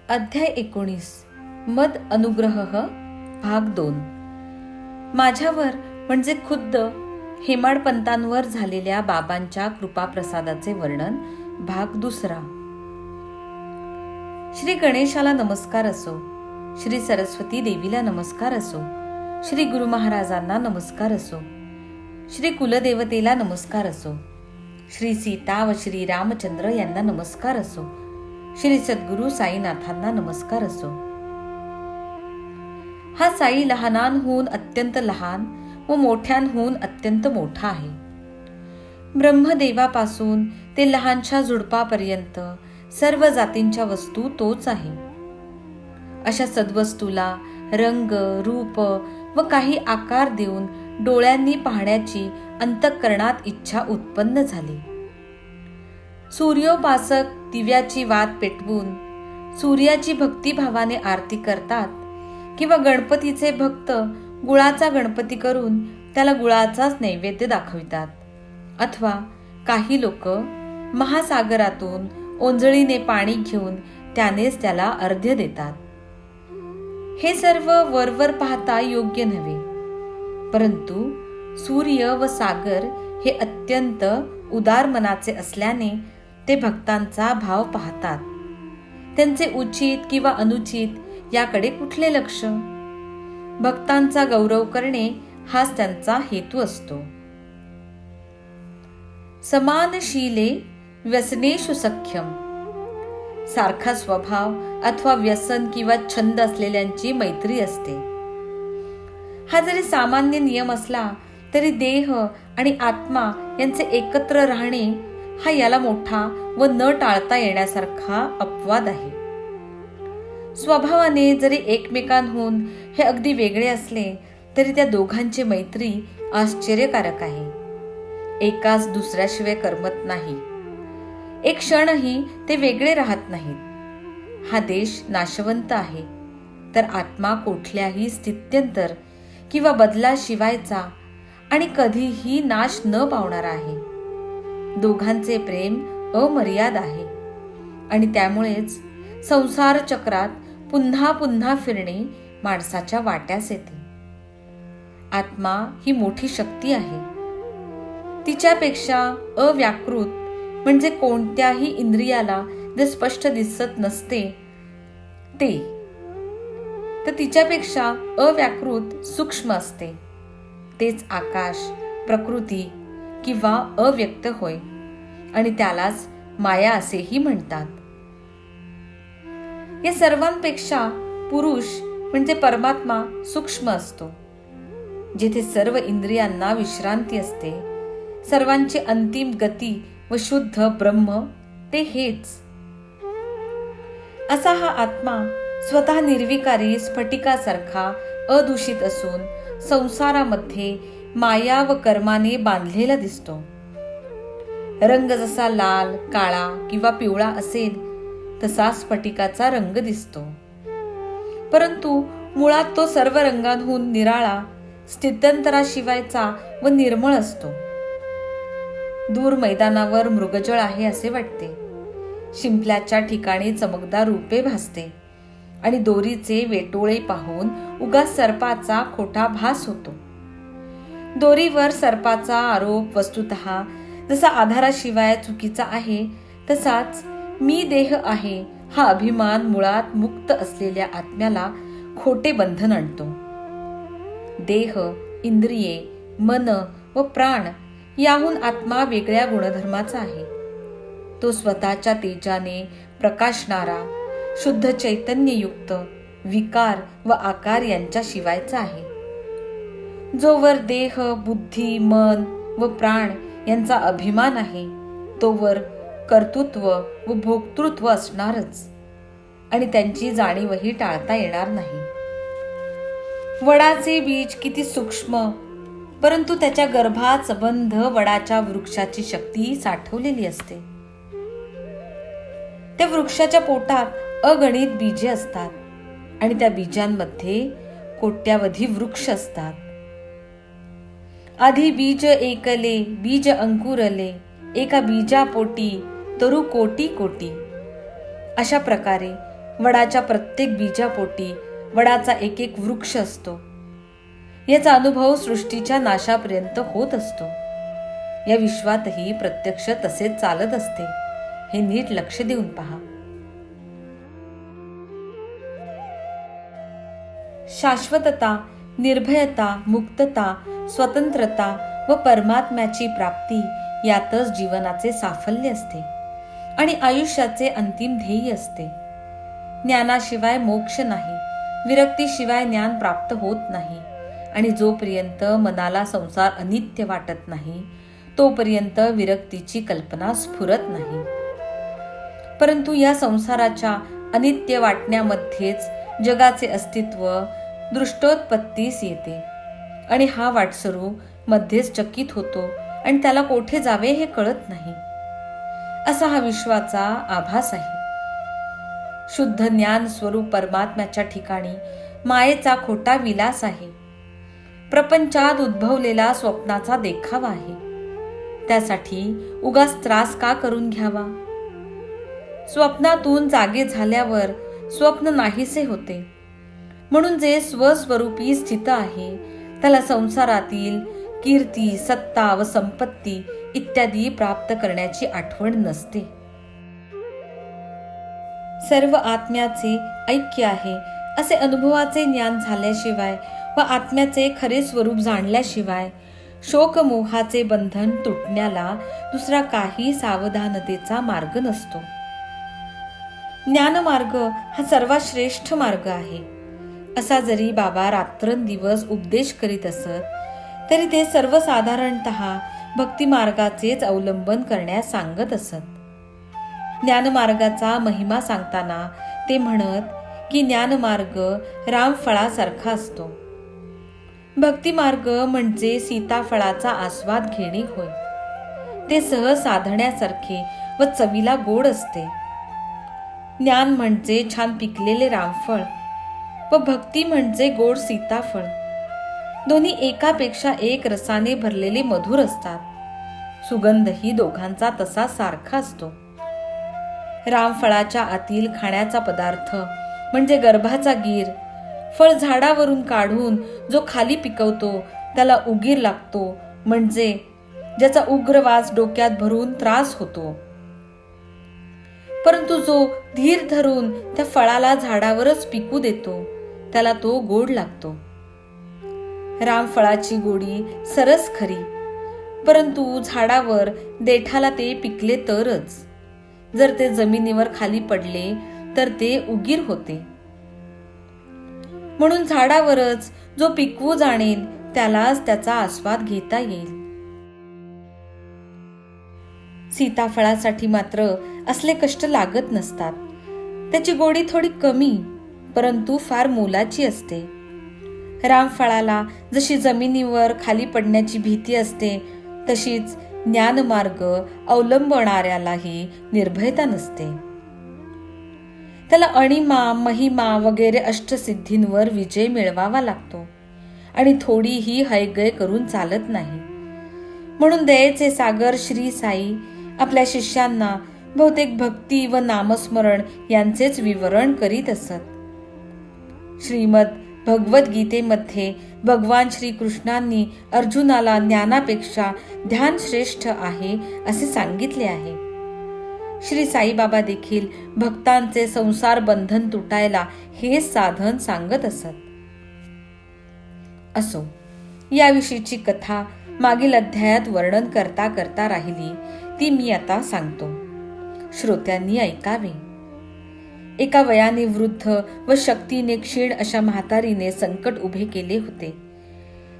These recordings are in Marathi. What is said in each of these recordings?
अध्याय 19 मद अनुग्रह भाग 2. माझ्यावर म्हणजे खुद्द हेमाडपंतांवर झालेल्या बाबांच्या कृपाप्रसादाचे वर्णन भाग 2. श्री गणेशाला नमस्कार असो, श्री सरस्वती देवीला नमस्कार असो, श्री गुरु महाराजांना नमस्कार असो, श्री कुलदेवतेला नमस्कार असो, श्री सीता व श्री रामचंद्र यांना नमस्कार असो, श्री सद्गुरु साईनाथांना नमस्कार असो. हा साई लहानांहून अत्यंत लहान व मोठ्यांहून अत्यंत मोठा आहे. ब्रह्मदेवापासून ते लहानशा झुडपापर्यंत सर्व जातींच्या वस्तू तोच आहे. अशा सद्वस्तूला रंग, रूप व काही आकार देऊन डोळ्यांनी पाहण्याची अंतःकरणात इच्छा उत्पन्न झाली. सूर्योपासक दिव्याची वात पेटवून सूर्याची भक्तिभावाने आरती करतात, किंवा गणपतीचे भक्त गुळाचा गणपती करून त्याला गुळाचाच नैवेद्य दाखवितात, अथवा काही लोक महासागरातून ओंजळीने पाणी घेऊन त्यानेच त्याला अर्घ्य देतात. हे सर्व वरवर पाहता योग्य नव्हे, परंतु सूर्य व सागर हे अत्यंत उदार मनाचे असल्याने ते भक्तांचा भाव पाहतात. त्यांचे उचित किंवा अनुचित याकडे कुठले लक्ष? भक्तांचा गौरव करणे हाच त्यांचा हेतू असतो. समानशीले व्यसनेषु सख्यम. सारखा स्वभाव अथवा व्यसन किंवा छंद असलेल्यांची मैत्री असते. हा जरी सामान्य नियम असला तरी देह आणि आत्मा यांचे एकत्र राहणे हा याला मोठा व न टाळता येण्यासारखा अपवाद आहे. स्वभावाने जरी एकमेकांहून हे अगदी वेगळे असले तरी त्या दोघांची मैत्री आश्चर्यकारक आहे. एकाच दुसऱ्याशिवाय करमत नाही. एक क्षणही ते वेगळे राहत नाहीत. हा देश नाशवंत आहे, तर आत्मा कुठल्याही स्थित्यंतर किंवा बदलाशिवायचा आणि कधीही नाश न पावणारा आहे. दोघांचे प्रेम अमर्याद आहे आणि त्यामुळेच संसार चक्रात पुन्हा पुन्हा फिरणे माणसाच्या वाट्यास येते. आत्मा ही मोठी शक्ती आहे. तिच्यापेक्षा अव्याकृत म्हणजे कोणत्याही इंद्रियाला जे स्पष्ट दिसत नसते ते, तर तिच्यापेक्षा अव्याकृत सूक्ष्म असते. तेच आकाश, प्रकृती किंवा अव्यक्त होय, आणि त्यालाच माया असेही म्हणतात. या सर्वांपेक्षा पुरुष म्हणजे परमात्मा सूक्ष्म असतो. जेथे सर्व इंद्रियांना विश्रांती असते, सर्वांची अंतिम गती व शुद्ध ब्रह्म ते हेच. असा हा आत्मा स्वतः निर्विकारी स्फटिकासारखा अदूषित असून संसारामध्ये माया व कर्माने बांधलेला दिसतो. रंग जसा लाल, काळा किंवा पिवळा असेल तसा स्फटिकाचा रंग दिसतो, परंतु मुळात तो सर्व रंगांहून निराळा, स्थित्यंतराशिवायचा व निर्मळ असतो. दूर मैदानावर मृगजळ आहे असे वाटते. शिंपल्याच्या ठिकाणी चमकदार रूपे भासते आणि दोरीचे वेटोळे पाहून उगाच सर्पाचा खोटा भास होतो. दोरीवर सर्पाचा आरोप वस्तुतः जसा आधाराशिवाय चुकीचा आहे, तसाच मी देह आहे हा अभिमान मुळात मुक्त असलेल्या आत्म्याला खोटे बंधन आणतो. देह, इंद्रिये, मन व प्राण याहून आत्मा वेगळ्या गुणधर्माचा आहे. तो स्वतःच्या तेजाने प्रकाशणारा, शुद्ध चैतन्ययुक्त, विकार व आकार यांच्या शिवायचा आहे. जोवर देह, बुद्धी, मन व प्राण यांचा अभिमान आहे, तोवर कर्तृत्व व भोक्तृत्व असणारच, आणि त्यांची जाणीवही टाळता येणार नाही. वडाचे बीज किती सूक्ष्म, परंतु त्याच्या गर्भात सबंध वडाच्या वृक्षाची शक्ती साठवलेली असते. त्या वृक्षाच्या पोटात अगणित बीजे असतात आणि त्या बीजांमध्ये कोट्यावधी वृक्ष असतात. आधी बीज एकले, बीज अंकुरले, एका बीजापोटी तरु कोटी कोटी. अशा प्रकारे वडाच्या प्रत्येक बीजापोटी वडाचा एक एक वृक्ष असतो. याचा अनुभव सृष्टीच्या नाशापर्यंत होत असतो. या विश्वातही प्रत्यक्ष तसेच चालत असते. हे नीट लक्ष देऊन पहा. शाश्वतता, निर्भयता, मुक्तता, स्वतंत्रता व परमात्म्याची प्राप्ती यातच जीवनाचे साफल्य असते आणि आयुष्याचे अंतिम ध्येय असते. ज्ञानाशिवाय मोक्ष नाही, विरक्तीशिवाय ज्ञान प्राप्त होत नाही आणि जोपर्यंत मनाला संसार अनित्य वाटत नाही तोपर्यंत विरक्तीची कल्पना स्फुरत नाही. परंतु या संसाराच्या अनित्य वाटण्यामध्येच जगाचे अस्तित्व दृष्टोत्पत्तीस येते आणि हा वाटसरू मध्येच चकित होतो आणि त्याला कोठे जावे हे कळत नाही. असा हा विश्वाचा आभास आहे. शुद्ध ज्ञान स्वरूप परमात्म्याच्या ठिकाणी मायेचा खोटा विलास आहे. प्रपंचात उद्भवलेला स्वप्नाचा देखावा आहे. त्यासाठी उगाच त्रास का करून घ्यावा. स्वप्नातून जागे झाल्यावर स्वप्न नाहीसे होते. म्हणून जे स्वस्वरूपी स्थित आहे त्याला संसारातील कीर्ती, सत्ता व संपत्ती इत्यादी प्राप्त करण्याची आठवण नसते. सर्व आत्म्याचे ऐक्य आहे असे अनुभवाचे ज्ञान झाल्याशिवाय व आत्म्याचे खरे स्वरूप जाणल्याशिवाय शोकमोहाचे बंधन तुटण्याला दुसरा काही सावधानतेचा मार्ग नसतो. ज्ञानमार्ग हा सर्वात श्रेष्ठ मार्ग आहे. असा जरी बाबा रात्रंदिवस उपदेश करीत असत तरी ते सर्वसाधारणतः भक्तिमार्गाचेच अवलंबन करण्यास सांगत असत. ज्ञानमार्गाचा महिमा सांगताना ते म्हणत की ज्ञानमार्ग रामफळासारखा असतो. भक्तिमार्ग म्हणजे सीताफळाचा आस्वाद घेणे होय. ते सहज साधण्यासारखे व चवीला गोड असते. ज्ञान म्हणजे छान पिकलेले रामफळ व भक्ती म्हणजे गोड सीताफळ. दोन्ही एकापेक्षा एक रसाने भरलेले मधुर असतात. सुगंधही दोघांचा तसा सारखा असतो. रामफळाच्या आतील खाण्याचा पदार्थ म्हणजे गर्भाचा गीर. फळ झाडावरून काढून जो खाली पिकवतो त्याला उगीर लागतो, म्हणजे ज्याचा उग्र वास डोक्यात भरून त्रास होतो. परंतु जो धीर धरून त्या फळाला झाडावरच पिकू देतो त्याला तो गोड लागतो. रामफळाची गोडी सरस खरी, परंतु झाडावर देठाला ते पिकले तरच. जर ते जमिनीवर खाली पडले तर ते उगीर होते. म्हणून झाडावरच जो पिकवू जाणेल त्यालाच त्याचा आस्वाद घेता येईल. सीताफळासाठी मात्र असले कष्ट लागत नसतात. त्याची गोडी थोडी कमी परंतु फार मोलाची असते. रामफळाला जशी जमिनीवर खाली पडण्याची भीती असते तशीच ज्ञानमार्ग अवलंबणाऱ्यालाही निर्भयता नसते. त्याला अणिमा, महिमा वगैरे अष्टसिद्धींवर विजय मिळवावा लागतो आणि थोडीही हैगय करून चालत नाही. म्हणून दयेचे सागर श्री साई आपल्या शिष्यांना बहुतेक भक्ती व नामस्मरण यांचेच विवरण करीत असत. श्रीमद भगवद्गीतेमध्ये भगवान श्रीकृष्णांनी अर्जुनाला ज्ञानापेक्षा ध्यान श्रेष्ठ आहे असे सांगितले आहे. श्री साईबाबा देखील भक्तांचे संसार बंधन तुटायला हे साधन सांगत असत. असो, याविषयीची कथा मागील अध्यायात वर्णन करता करता राहिली ती मी आता सांगतो. श्रोत्यांनी ऐकावे. एका वयाने वृद्ध व शक्तीने क्षीण अशा म्हातारीने संकट उभे केले होते.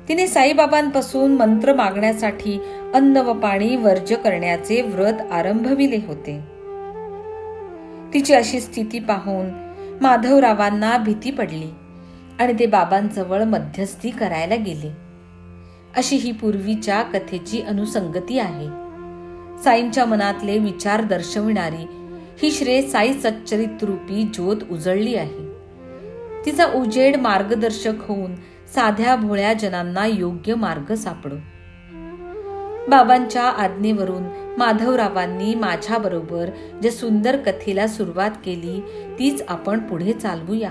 तिने साईबाबांपासून मंत्र मागण्यासाठी अन्न व पाणी वर्ज्य करण्याचे व्रत आरंभविले होते. तिची अशी स्थिती पाहून माधवरावांना भीती पडली आणि ते बाबांजवळ मध्यस्थी करायला गेले. अशी ही पूर्वीच्या कथेची अनुसंगती आहे. साईंच्या मनातले विचार दर्शविणारी ही श्री साई सच्चरित रूपी ज्योत उजळली आहे. तिचा उजेड मार्गदर्शक होऊन साध्या भोळ्या जनांना योग्य मार्ग सापडो. बाबांच्या आज्ञेवरून माधवरावांनी माझ्याबरोबर ज्या सुंदर कथेला सुरुवात केली तीच आपण पुढे चालवूया.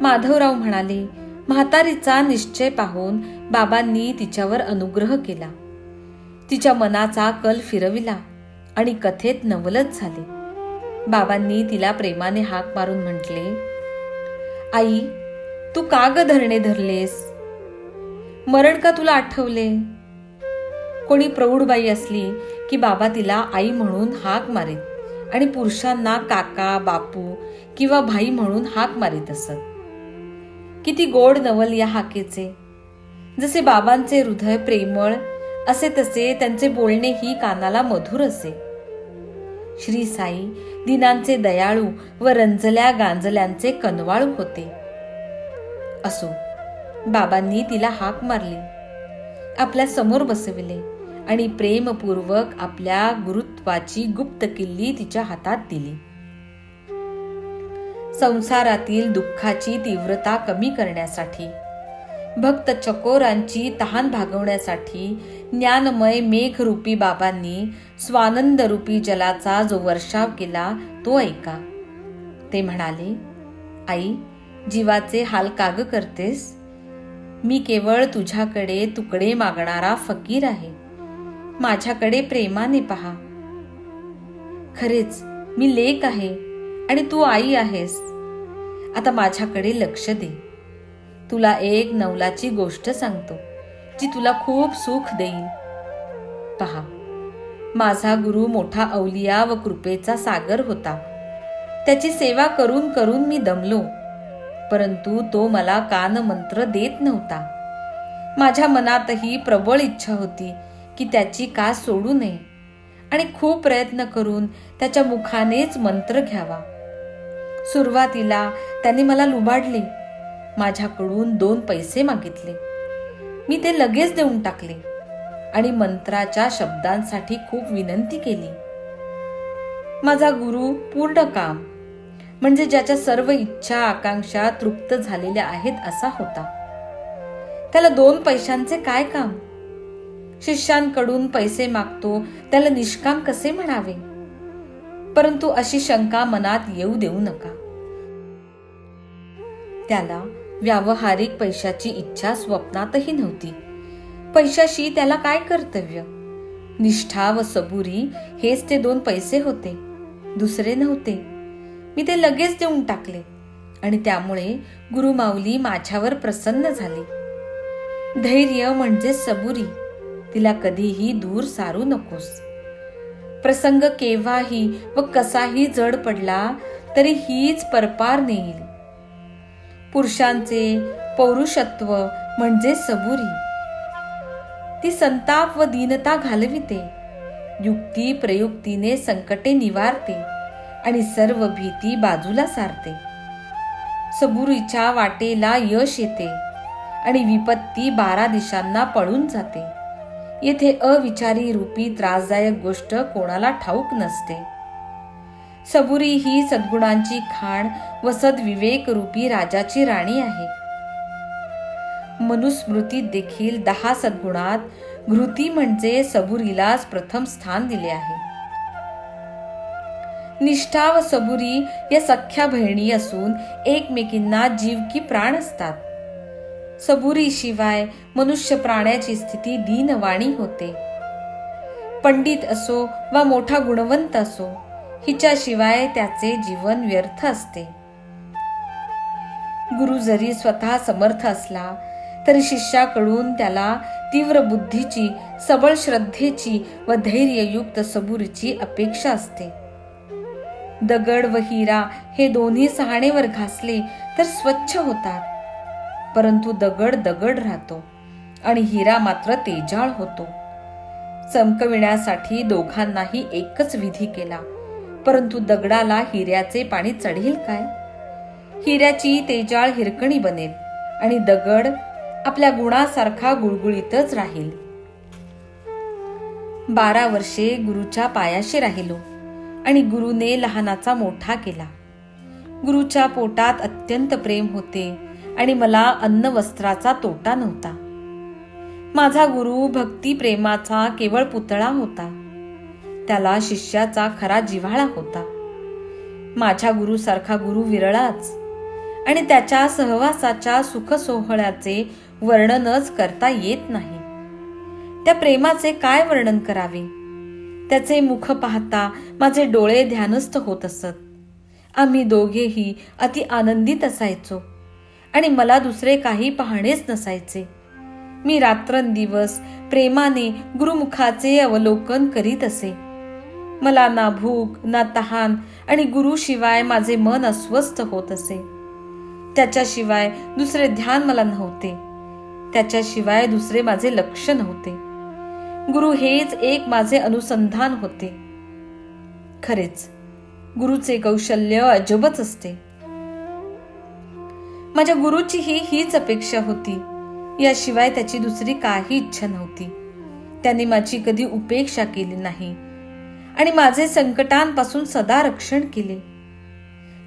माधवराव म्हणाले, म्हातारीचा निश्चय पाहून बाबांनी तिच्यावर अनुग्रह केला. तिच्या मनाचा कल फिरविला आणि कथेत नवलच झाले. बाबांनी तिला प्रेमाने हाक मारून म्हटले, आई, तू का ग धरणे धरलेस? मरण का तुला आठवले? कोणी प्रौढ बाई असली की बाबा तिला आई म्हणून हाक मारीत आणि पुरुषांना काका, बापू किंवा भाई म्हणून हाक मारीत असत. किती गोड नवल या हाकेचे. जसे बाबांचे हृदय प्रेमळ असे तसे त्यांचे बोलणेही कानाला मधुर असे. श्री साई दिनांचे दयाळू व रंजल्या गांजल्यांचे कनवाळू होते. असो, बाबांनी तिला हाक मारली, आपल्या समोर बसविले आणि प्रेमपूर्वक आपल्या गुरुत्वाची गुप्त किल्ली तिच्या हातात दिली. संसारातील दुःखाची तीव्रता कमी करण्यासाठी, भक्त चकोरांची तहान भागवण्यासाठी ज्ञानमय मेघरूपी बाबांनी स्वानंदरूपी जलाचा जो वर्षाव केला तो ऐका. ते म्हणाले, आई, जीवाचे हाल काग करतेस? मी केवळ तुझ्याकडे तुकडे मागणारा फकीर आहे. माझ्याकडे प्रेमाने पहा. खरेच मी लेक आहे आणि तू आई आहेस. आता माझ्याकडे लक्ष दे. तुला एक नवलाची गोष्ट सांगतो जी तुला खूप सुख देईल. पहा, माझा गुरु मोठा अवलिया व कृपेचा सागर होता. त्याची सेवा करून करून मी दमलो, परंतु तो मला कानमंत्र देत नव्हता. माझ्या मनातही प्रबळ इच्छा होती की त्याची कास सोडू नये आणि खूप प्रयत्न करून त्याच्या मुखानेच मंत्र घ्यावा. सुरुवातीला त्याने मला लुबाडले. माझ्याकडून 2 पैसे मागितले. मी ते लगेच देऊन टाकले आणि मंत्राच्या शब्दांसाठी खूप विनंती केली. माझा गुरु पूर्ण काम म्हणजे ज्याच्या सर्व इच्छा आकांक्षा तृप्त झालेल्या आहेत असा होता. त्याला 2 पैशांचे काय काम? शिष्यांकडून पैसे मागतो त्याला निष्काम कसे म्हणावे? परंतु अशी शंका मनात येऊ देऊ नका. त्याला व्यावहारिक पैशाची इच्छा स्वप्नातही नव्हती. पैशाशी त्याला काय कर्तव्य? निष्ठा व सबुरी हेच ते 2 पैसे होते, दुसरे नव्हते. मी ते लगेच देऊन टाकले आणि त्यामुळे गुरुमाऊली माझ्यावर प्रसन्न झाले. धैर्य म्हणजे सबुरी, तिला कधीही दूर सारू नकोस. प्रसंग केव्हाही व कसाही जड पडला तरी हीच परपार नेईल. पुरुषांचे पौरुषत्व म्हणजे सबुरी. ती संताप व दीनता घालविते, युक्ती प्रयुक्तीने संकटे निवारते आणि सर्व भीती बाजूला सारते. सबुरीच्या वाटेला यश येते आणि विपत्ती 12 दिशांना पळून जाते. येथे अविचारी रूपी त्रासदायक गोष्ट कोणाला ठाऊक नसते. सबुरी ही सद्गुणांची खाण व सद्विवेक रूपी राजाची राणी आहे. मनुस्मृतीत देखील 10 सद्गुणात घृती म्हणजे सबुरीलाच प्रथम स्थान दिले आहे. निष्ठा व सबुरी या सख्या बहिणी असून एकमेकींना जीव की प्राण असतात. सबुरीशिवाय मनुष्य प्राण्याची स्थिती दीनवाणी होते. पंडित असो वा मोठा गुणवंत असो, हिच्याशिवाय त्याचे जीवन व्यर्थ असते. गुरु जरी स्वतः समर्थ असला तरी शिष्याकडून त्याला तीव्र बुद्धीची, सबळ श्रद्धेची व धैर्ययुक्त सबुरीची अपेक्षा असते. दगड व हिरा हे दोन्ही सहाणेवर घासले तर स्वच्छ होतात, परंतु दगड दगड राहतो आणि हिरा मात्र तेजाळ होतो. चमकविण्यासाठी दोघांनाही एकच विधी केला, परंतु दगडाला हिऱ्याचे पाणी चढेल काय? हिऱ्याची तेजाळ हिरकणी बनेल आणि दगड आपल्या गुणासारखा गुळगुळीतच राहील. 12 वर्षे गुरुच्या पायाशी राहिलो आणि गुरुने लहानाचा मोठा केला. गुरुच्या पोटात अत्यंत प्रेम होते आणि मला अन्न वस्त्राचा तोटा नव्हता. माझा गुरु भक्ती प्रेमाचा केवळ पुतळा होता. त्याला शिष्याचा खरा जिव्हाळा होता. माझ्या गुरुसारखा गुरु विरळाच, आणि त्याच्या सहवासाच्या सुख सोहळ्याचे वर्णनच करता येत नाही. त्या प्रेमाचे काय वर्णन करावे? त्याचे मुख पाहता माझे डोळे ध्यानस्थ होत असत. आम्ही दोघेही अति आनंदित असायचो आणि मला दुसरे काही पाहणेच नसायचे. मी रात्रंदिवस प्रेमाने गुरुमुखाचे अवलोकन करीत असे. मला ना भूक ना तहान, आणि गुरुशिवाय माझे मन अस्वस्थ होत असे. त्याच्याशिवाय दुसरे ध्यान मला नव्हते. त्याच्याशिवाय दुसरे माझे लक्ष नव्हते. गुरु हेच एक माझे अनुसंधान होते. खरेच गुरुचे कौशल्य अजबच असते. माझ्या गुरुचीही हीच अपेक्षा होती. याशिवाय त्याची दुसरी काही इच्छा नव्हती. त्याने माझी कधी उपेक्षा केली नाही आणि माझे संकटांपासून सदा रक्षण केले.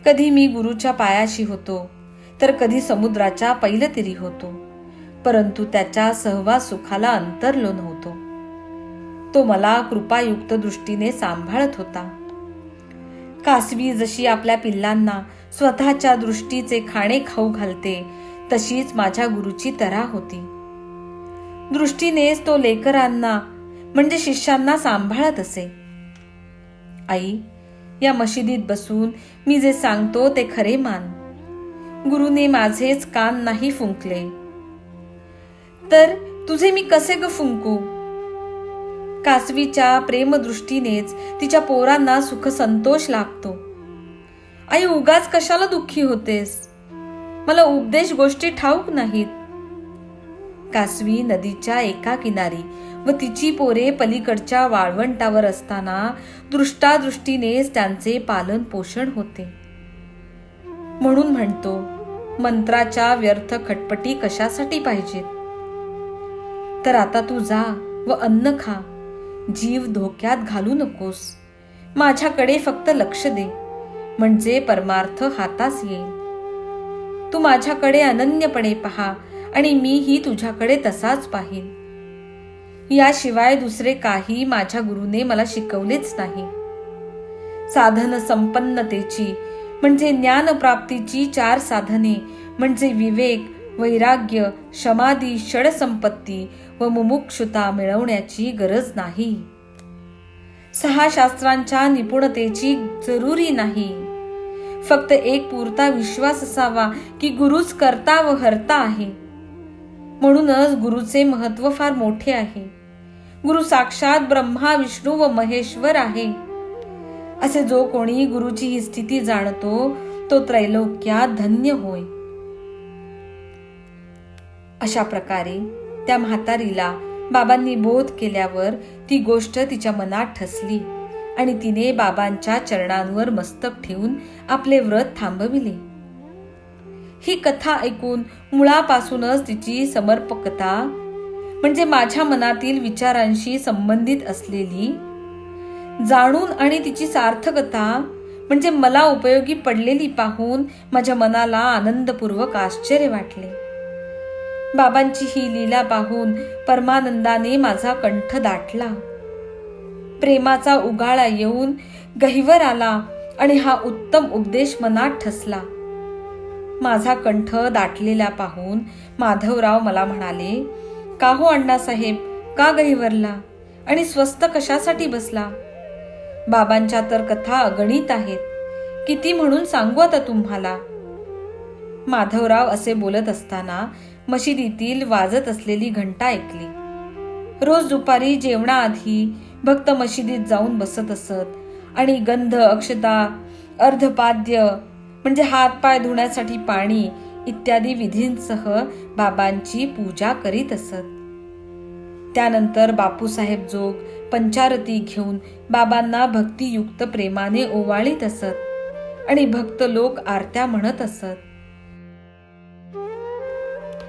कधी मी गुरुच्या पायाशी होतो, तर कधी समुद्राच्या पैलतीरी होतो, परंतु त्याच्या सहवास सुखाला अंतरलो नव्हतो. तो मला कृपायुक्त दृष्टीने सांभाळत होता. कासवी जशी आपल्या पिल्लांना स्वतःच्या दृष्टीचे खाणे खाऊ घालते, तशीच माझ्या गुरुची तऱ्हा होती. दृष्टीनेच तो लेकरांना म्हणजे शिष्यांना सांभाळत असे. आई, या मशिदीत बसून मी जे सांगतो ते खरे मान. गुरुने माझेच कान नाही फुंकले, तर तुझे मी कसे ग फुंकू? कासवीच्या प्रेमदृष्टीनेच तिच्या पोरांना सुख संतोष लाभतो. आई, उगाच कशाला दुःखी होतेस? मला उपदेश गोष्टी ठाऊक नाहीत. कासवी नदीच्या एका किनारी व तिची पोरे पलीकडच्या वाळवंटावर असताना दृष्टादृष्टीनेच त्यांचे पालन पोषण होते. म्हणून म्हणतो, मंत्राच्या व्यर्थ खटपटी कशासाठी पाहिजेत? तर आता तू जा व अन्न खा. जीव धोक्यात घालू नकोस. माझ्याकडे फक्त लक्ष दे, म्हणजे परमार्थ हातास येईल. तू माझ्याकडे अनन्यपणे पहा आणि मीही तुझ्याकडे तसाच पाहीन. याशिवाय दुसरे काही माझ्या गुरुने मला शिकवलेच नाही. साधन संपन्नतेची म्हणजे ज्ञानप्राप्तीची 4 साधने म्हणजे विवेक, वैराग्य, समाधी, षडसंपत्ती व मुमुक्षुता मिळवण्याची गरज नाही. 6 शास्त्रांच्या निपुणतेची जरुरी नाही. फक्त एक पुरता विश्वास असावा की गुरुच करता व हरता आहे. म्हणूनच गुरुचे महत्व फार मोठे आहे. गुरु साक्षात ब्रह्मा, विष्णू व महेश्वर आहे. असे जो कोणी गुरुची ही स्थिती जाणतो, तो त्रैलोक्यात धन्य होय. अशा प्रकारे त्या म्हातारीला बाबांनी बोध केल्यावर ती गोष्ट तिच्या मनात ठसली आणि तिने बाबांच्या चरणांवर मस्तक ठेवून आपले व्रत थांबविले. ही कथा ऐकून मुळापासूनच तिची समर्पकता म्हणजे माझ्या मनातील विचारांशी संबंधित असलेली जाणून आणि तिची सार्थकता म्हणजे मला उपयोगी पडलेली पाहून माझ्या मनाला आनंदपूर्वक आश्चर्य वाटले. बाबांची ही लीला पाहून परमानंदाने माझा कंठ दाटला. प्रेमाचा उगाळा येऊन गहिवर आला आणि हा उत्तम उपदेश मनात ठसला. माझा कंठ दाटलेला पाहून माधवराव मला म्हणाले, का हो अण्णासाहेब, का गहिवरला आणि स्वस्त कशासाठी बसला? बाबांच्या तर कथा अगणित आहेत, किती म्हणून सांगू आता तुम्हाला. माधवराव असे बोलत असताना मशिदीतील वाजत असलेली घंटा ऐकली. रोज दुपारी जेवणाआधी भक्त मशिदीत जाऊन बसत असत आणि गंध, अक्षता, अर्धपाद्य म्हणजे हातपाय धुण्यासाठी पाणी इत्यादी विधींसह बाबांची पूजा करीत असत. त्यानंतर बापूसाहेब जोग पंचारती घेऊन बाबांना भक्तियुक्त प्रेमाने ओवाळीत असत आणि भक्त लोक आरत्या म्हणत असत.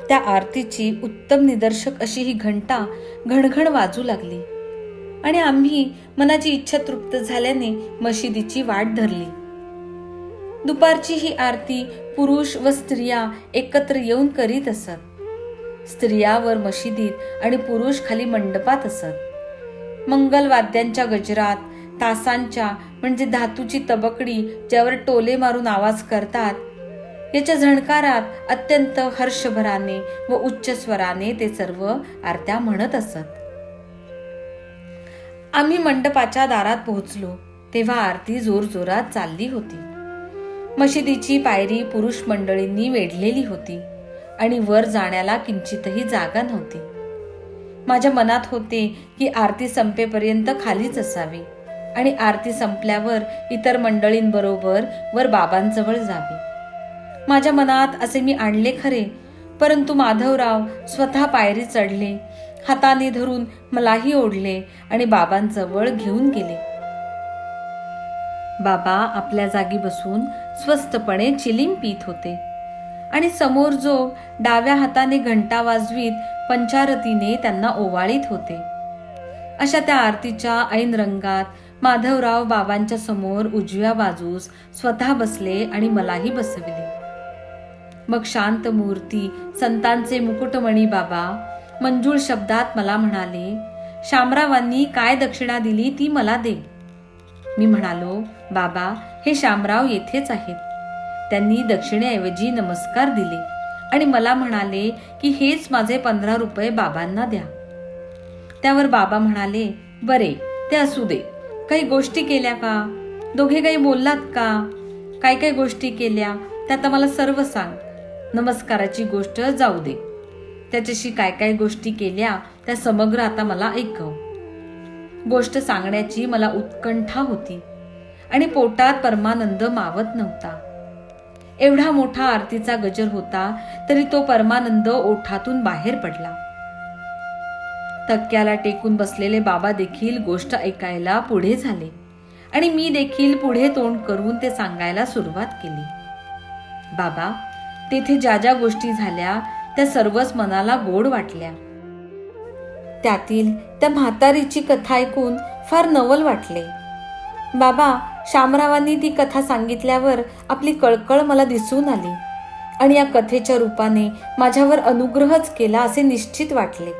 त्या आरतीची उत्तम निदर्शक अशी ही घंटा घणघण वाजू लागली आणि आम्ही मनाची इच्छा तृप्त झाल्याने मशिदीची वाट धरली. दुपारची ही आरती पुरुष व स्त्रिया एकत्र येऊन करीत असत. स्त्रिया वर मशिदीत आणि पुरुष खाली मंडपात असत. मंगलवाद्यांच्या गजरात, तासांच्या म्हणजे धातूची तबकडी ज्यावर टोले मारून आवाज करतात, याच्या झणकारात अत्यंत हर्षभराने व उच्च स्वराने ते सर्व आरत्या म्हणत असत. आम्ही मंडपाच्या दारात पोहोचलो तेव्हा आरती जोरजोरात चालली होती. मशिदीची पायरी पुरुष मंडळींनी वेढलेली होती आणि वर जाण्याला किंचितही जागा नव्हती. माझ्या मनात होते की आरती संपेपर्यंत खालीच असावी आणि आरती संपल्यावर इतर मंडळींबरोबर वर बाबांजवळ जावे. माझ्या मनात असे मी आणले खरे, परंतु माधवराव स्वतः पायरी चढले, हाताने धरून मलाही ओढले आणि बाबांजवळ घेऊन गेले. बाबा आपल्या जागी बसून स्वस्तपणे चिलीम पीत होते आणि समोर जो डाव्या हाताने घंटा वाजवीत पंचारतीने त्यांना ओवाळीत होते. अशा त्या आरतीच्या ऐन रंगात माधवराव बाबांच्या समोर उजव्या बाजूस स्वतः बसले आणि मलाही बसविले. मग शांत मूर्ती संतांचे मुकुटमणी बाबा मंजूळ शब्दात मला म्हणाले, शामरावांनी काय दक्षिणा दिली ती मला दे. मी म्हणालो, बाबा हे शामराव येथेच आहेत. त्यांनी दक्षिणेऐवजी नमस्कार दिले आणि मला म्हणाले की हेच माझे 15 रुपये बाबांना द्या. त्यावर बाबा म्हणाले, बरे ते असू दे. काही गोष्टी केल्या का? दोघे काही बोललात का? काय काय गोष्टी केल्या त्यात मला सर्व सांग. नमस्काराची गोष्ट जाऊ दे, त्याच्याशी काय काय गोष्टी केल्या त्या समग्र आता मला ऐकव. गोष्ट सांगण्याची मला उत्कंठा होती आणि पोटात परमानंद मावत नव्हता. एवढा मोठा आरतीचा गजर होता तरी तो परमानंद ओठातून बाहेर पडला. तक्क्याला टेकून बसलेले बाबा देखील गोष्ट ऐकायला पुढे झाले आणि मी देखील पुढे तोंड करून ते सांगायला सुरुवात केली. बाबा, तेथे ज्या ज्या गोष्टी झाल्या त्या सर्वच मनाला गोड वाटल्या. त्यातील त्या म्हातारीची कथा ऐकून फार नवल वाटले. बाबा, शामरावांनी ती कथा सांगितल्यावर आपली कळकळ मला दिसून आली आणि या कथेच्या रूपाने माझ्यावर अनुग्रहच केला असे निश्चित वाटले.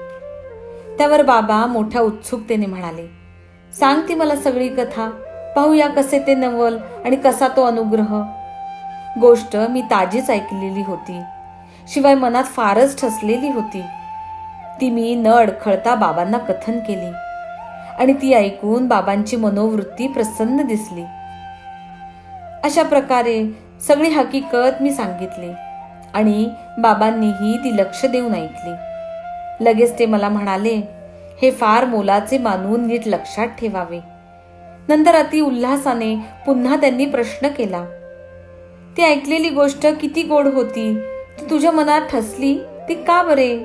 त्यावर बाबा मोठ्या उत्सुकतेने म्हणाले, सांग ती मला सगळी कथा, पाहूया कसे ते नवल आणि कसा तो अनुग्रह. गोष्ट मी ताजीच ऐकलेली होती, शिवाय मनात फारच ठसलेली होती. ती मी न अडखळता बाबांना कथन केली आणि ती ऐकून बाबांची मनोवृत्ती प्रसन्न दिसली. अशा प्रकारे सगळी हकीकत मी सांगितली आणि बाबांनीही ती लक्ष देऊन ऐकली. लगेच ते मला म्हणाले, हे फार मोलाचे मानून नीट लक्षात ठेवावे. नंतर अति उल्हासाने पुन्हा त्यांनी प्रश्न केला, ती ऐकलेली गोष्ट किती गोड होती, ती तुझ्या मनात ठसली ती का बरे?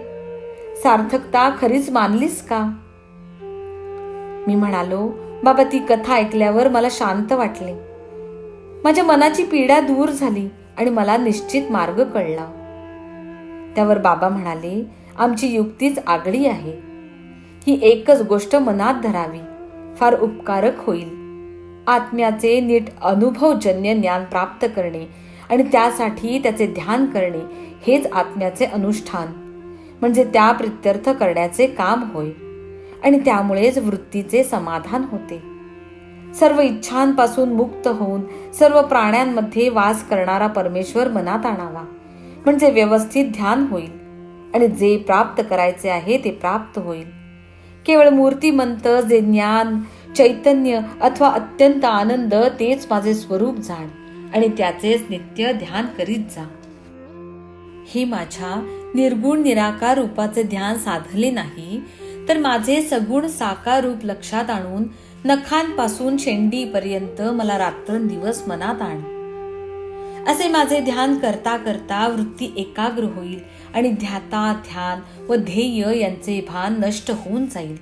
सार्थकता खरीच मानलीस का? मी म्हणालो, बाबा ती कथा ऐकल्यावर मला शांत वाटले. माझ्या मनाची पीडा दूर झाली आणि मला निश्चित मार्ग कळला. त्यावर बाबा म्हणाले, आमची युक्तीच आगळी आहे. ही एकच गोष्ट मनात धरावी, फार उपकारक होईल. आत्म्याचे नीट अनुभवजन्य ज्ञान प्राप्त करणे आणि त्यासाठी त्याचे ध्यान करणे हेच आत्म्याचे अनुष्ठान म्हणजे त्या प्रित्यर्थ करण्याचे काम होय आणि त्यामुळेच वृत्तीचे समाधान होते. सर्व इच्छांपासून मुक्त होऊन सर्व प्राण्यांमध्ये वास करणारा परमेश्वर मनात आणावा म्हणजे व्यवस्थित ध्यान होईल आणि जे प्राप्त करायचे आहे ते प्राप्त होईल. केवळ मूर्तिमंत जे ज्ञान, चैतन्य अथवा अत्यंत आनंद तेच माझे स्वरूप जाण आणि त्याचेच नित्य ध्यान करीत जा. हे माझ्या निर्गुण निराकार रूपाचे ध्यान साधले नाही तर माझे सगुण साकार रूप लक्षात आणून नखांपासून शेंडीपर्यंत मला रात्रंदिवस मनात आण. असे माझे ध्यान करता करता वृत्ती एकाग्र होईल आणि ध्याता ध्यान व ध्येय यांचे भान नष्ट होऊन जाईल.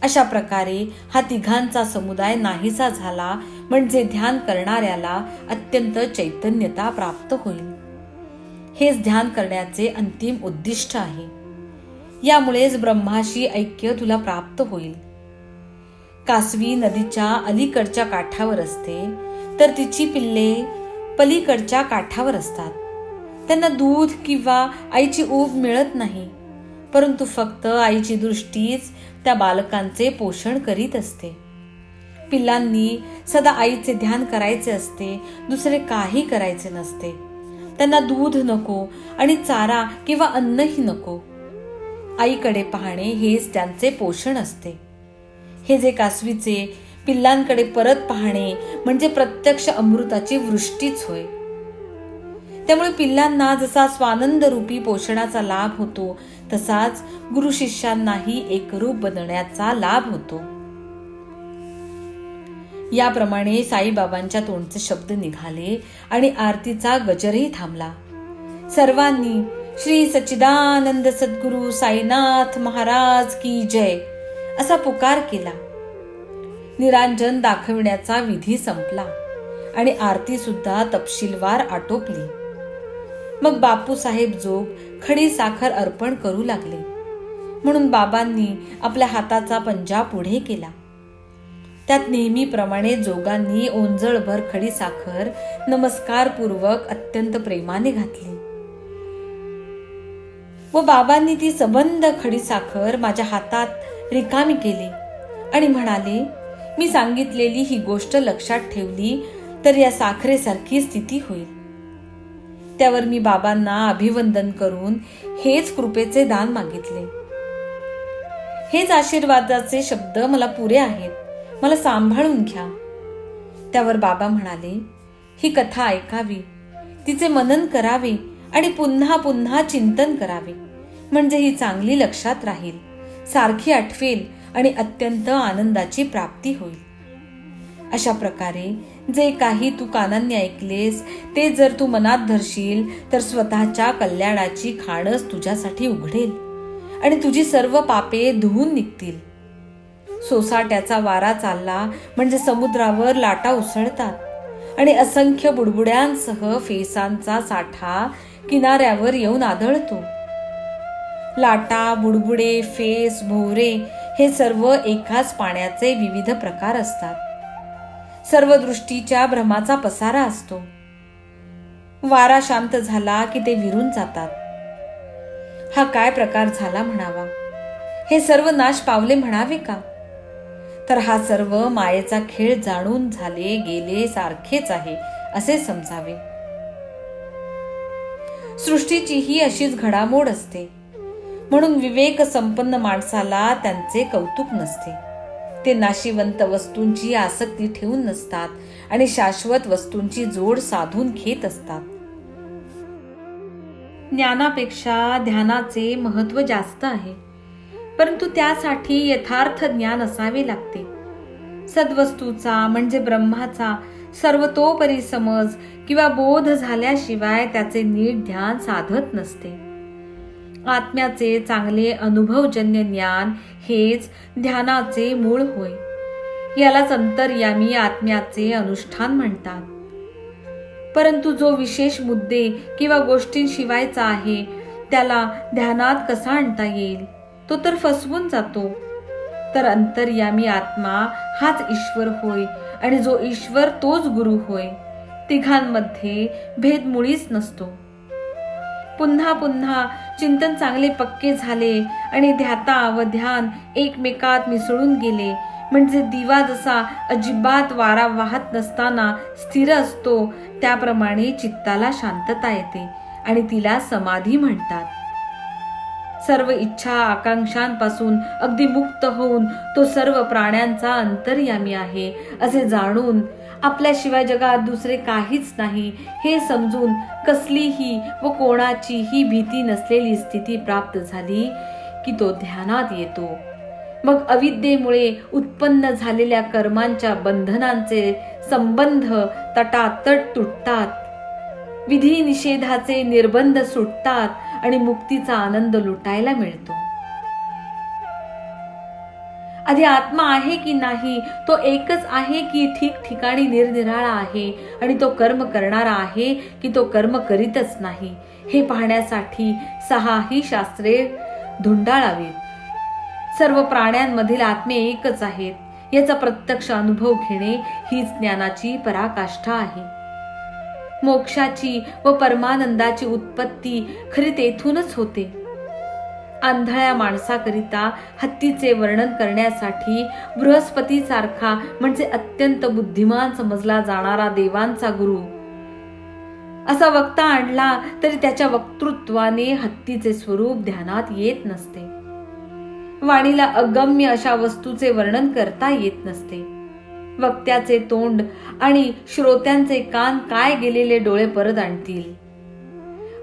अशा प्रकारे हा तिघांचा समुदाय नाहीसा झाला म्हणजे ध्यान करणाऱ्याला अत्यंत चैतन्यता प्राप्त होईल. हेच ध्यान करण्याचे अंतिम उद्दिष्ट आहे. यामुळेच ब्रह्माशी ऐक्य तुला प्राप्त होईल. कासवी नदीच्या अलीकडच्या काठावर असते तर तिची पिल्ले पलीकडच्या काठावर असतात. त्यांना दूध किंवा आईची ऊब मिळत नाही परंतु फक्त आईची दृष्टीच त्या बालकांचे पोषण करीत असते. पिल्लांनी सदा आईचे ध्यान करायचे असते, दुसरे काही करायचे नसते. त्यांना दूध नको आणि चारा किंवा अन्नही नको. आईकडे पाहणे हेच त्यांचे पोषण असते. हे जे कासवीचे पिल्लांकडे परत पाहणे म्हणजे प्रत्यक्ष अमृताची वृष्टीच होय. त्यामुळे पिल्लांना जसा स्वानंद रूपी पोषणाचा लाभ होतो, तसाच गुरु शिष्यांनाही एकरूप बनण्याचा लाभ होतो. याप्रमाणे साईबाबांच्या तोंडचे शब्द निघाले आणि आरतीचा गजरही थांबला. सर्वांनी श्री सच्चिदानंद सद्गुरु साईनाथ महाराज की जय असा पुकार केला. निरांजन दाखविण्याचा विधी संपला आणि आरती सुद्धा तपशीलवार आटोपली. मग बापूसाहेब जोग खडी साखर अर्पण करू लागले. म्हणून बाबांनी आपल्या हाताचा पंजा पुढे केला. त्यात नेहमीप्रमाणे जोगांनी ओंजळभर खडी साखर नमस्कारपूर्वक अत्यंत प्रेमाने घातली व बाबांनी ती सबंध खडी साखर माझ्या हातात रिकामी केली आणि म्हणाले, मी सांगितलेली ही गोष्ट लक्षात ठेवली तर या साखरेसारखी स्थिती होईल. त्यावर मी बाबांना अभिवंदन करून हेच कृपेचे दान मागितले. हेच आशीर्वादाचे शब्द मला पुरे आहेत, मला सांभाळून घ्या. त्यावर बाबा म्हणाले, ही कथा ऐकावी, तिचे मनन करावे आणि पुन्हा पुन्हा चिंतन करावे, म्हणजे ही चांगली लक्षात राहील, सारखी आठवेल आणि अत्यंत आनंदाची प्राप्ती होईल. अशा प्रकारे जे काही तू कानांनी ऐकलेस ते जर तू मनात धरशील तर स्वतःच्या कल्याणाची खाणच तुझ्यासाठी उघडेल आणि तुझी सर्व पापे धुवून निघतील. सोसाट्याचा वारा चालला म्हणजे समुद्रावर लाटा उसळतात आणि असंख्य बुडबुड्यांसह फेसांचा साठा किनाऱ्यावर येऊन आदळतो. लाटा, बुडबुडे, फेस, भोवरे हे सर्व एकाच पाण्याचे विविध प्रकार असतात. सर्व दृष्टीच्या भ्रमाचा पसारा असतो. वारा शांत झाला की ते विरून जातात. हा काय प्रकार झाला म्हणावा? हे सर्व नाश पावले म्हणावे का? तर हा सर्व मायेचा खेळ जाणून झाले गेले सारखेच आहे असे समजावे. सृष्टीची ही अशीच घडामोड असते. म्हणून विवेक संपन्न माणसाला त्यांचे कौतुक नसते. ते नाशिवंत वस्तूंची आसक्ती ठेवून नसतात आणि शाश्वत वस्तूंची जोड साधून घेत असतात. ज्ञानापेक्षा ध्यानाचे महत्व जास्त आहे, परंतु त्यासाठी यथार्थ ज्ञान असावे लागते. सद्वस्तूचा म्हणजे ब्रह्माचा सर्वतोपरी समज किंवा बोध झाल्याशिवाय त्याचे नीट ध्यान साधत नसते. आत्म्याचे चांगले अनुभवजन्य ज्ञान हेच ध्यानाचे मूळ होय. यालाच अंतर्यामी आत्म्याचे अनुष्ठान म्हणतात. परंतु जो विशेष मुद्दे किंवा गोष्टींशिवायचा आहे त्याला ध्यानात कसा आणता येईल? तो तर फसवून जातो. तर अंतर्यामी आत्मा हाच ईश्वर होय आणि जो ईश्वर तोच गुरु होय. तिघांमध्ये भेद मुळीच नसतो. पुन्हा पुन्हा चिंतन चांगले पक्के झाले आणि ध्याता व ध्यान एकमेकात मिसळून गेले म्हणजे दिवा जसा अजिबात वारा वाहत नसताना स्थिर असतो त्याप्रमाणे चित्ताला शांतता येते आणि तिला समाधी म्हणतात. सर्व इच्छा आकांक्षांपासून अगदी मुक्त होऊन तो सर्व प्राण्यांचा अंतर्यामी आहे असे जाणून आपल्याशिवाय जगात दुसरे काहीच नाही हे समजून कसलीही व कोणाचीही भीती नसलेली स्थिती प्राप्त झाली की तो ध्यानात येतो. मग अविद्येमुळे उत्पन्न झालेल्या कर्मांच्या बंधनांचे संबंध तटातट तुटतात. विधी निषेधाचे निर्बंध सुटतात आणि मुक्तीचा आनंद लुटायला मिळतो. आधी आत्मा आहे की नाही, तो एकच आहे की ठिकठिकाणी निरनिराळा आहे आणि तो कर्म करणारा आहे की तो कर्म करीतच नाही हे पाहण्यासाठी 6ही शास्त्रे धुंडाळावीत. सर्व प्राण्यांमधील आत्मे एकच आहेत याचा प्रत्यक्ष अनुभव घेणे हीच ज्ञानाची पराकाष्ठा आहे. मोक्षाची व परमानंदाची उत्पत्ती खरी तेथूनच होते. आंधळ्या माणसाकरिता हत्तीचे वर्णन करण्यासाठी बृहस्पतीसारखा म्हणजे अत्यंत बुद्धिमान समजला जाणारा देवांचा गुरु असा वक्ता आणला तरी त्याच्या वक्तृत्वाने हत्तीचे स्वरूप ध्यानात येत नसते. वाणीला अगम्य अशा वस्तूचे वर्णन करता येत नसते. वक्त्याचे तोंड आणि श्रोत्यांचे कान काय गेलेले डोळे परत आणतील.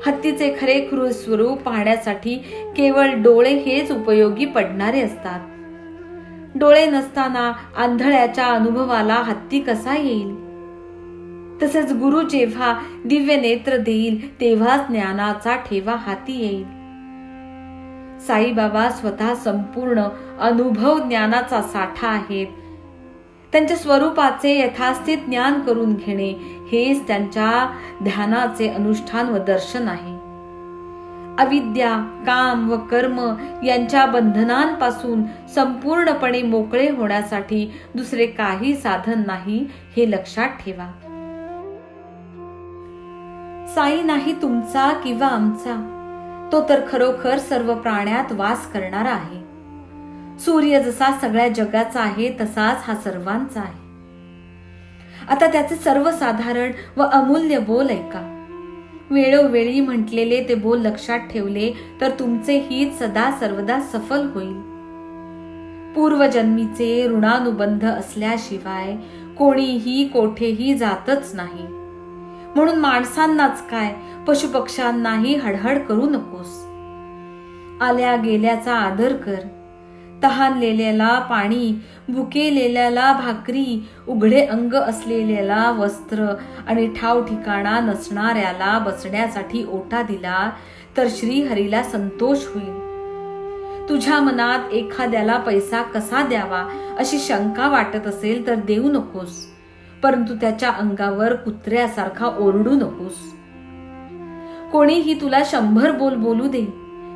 हत्तीचे खरेखुरे स्वरूप पाहण्यासाठी केवळ डोळे हेच उपयोगी पडणारे असतात. डोळे नसताना आंधळ्याच्या अनुभवाला हत्ती कसा येईल? तसेच गुरु जेव्हा दिव्य नेत्र देईल तेव्हाच ज्ञानाचा ठेवा हाती येईल. साईबाबा स्वतः संपूर्ण अनुभव ज्ञानाचा साठा आहेत. त्यांच्या स्वरूपाचे यथास्थित ज्ञान करून घेणे हेच त्यांच्या ध्यानाचे अनुष्ठान व दर्शन आहे. अविद्या, काम व कर्म यांच्या बंधनांपासून संपूर्णपणे मोकळे होण्यासाठी दुसरे काही साधन नाही हे लक्षात ठेवा. साई नाही तुमचा किंवा आमचा, तो तर खरोखर सर्व प्राण्यात वास करणारा आहे. सूर्य जसा सगळ्या जगाचा आहे तसाच हा सर्वांचा आहे. आता त्याचे सर्वसाधारण व अमूल्य बोल ऐका. वेळोवेळी म्हटलेले ते बोल लक्षात ठेवले तर तुमचे हित सदा सर्वदा सफल होईल. पूर्वजन्मीचे ऋणानुबंध असल्याशिवाय कोणीही कोठेही जातच नाही. म्हणून माणसांनाच काय पशुपक्ष्यांनाही हडहड करू नकोस. आल्या गेल्याचा आदर कर. तहानलेल्याला पाणी, भुकेलेल्याला भाकरी, उघडे अंग असलेल्याला वस्त्र आणि ठाव ठिकाणा नसणाऱ्याला बसण्यासाठी ओटा दिला तर श्रीहरीला संतोष होईल. तुझ्या मनात एखाद्याला पैसा कसा द्यावा अशी शंका वाटत असेल तर देऊ नकोस, परंतु त्याच्या अंगावर कुत्र्यासारखा ओरडू नकोस. कोणीही तुला 100 बोल बोलू दे,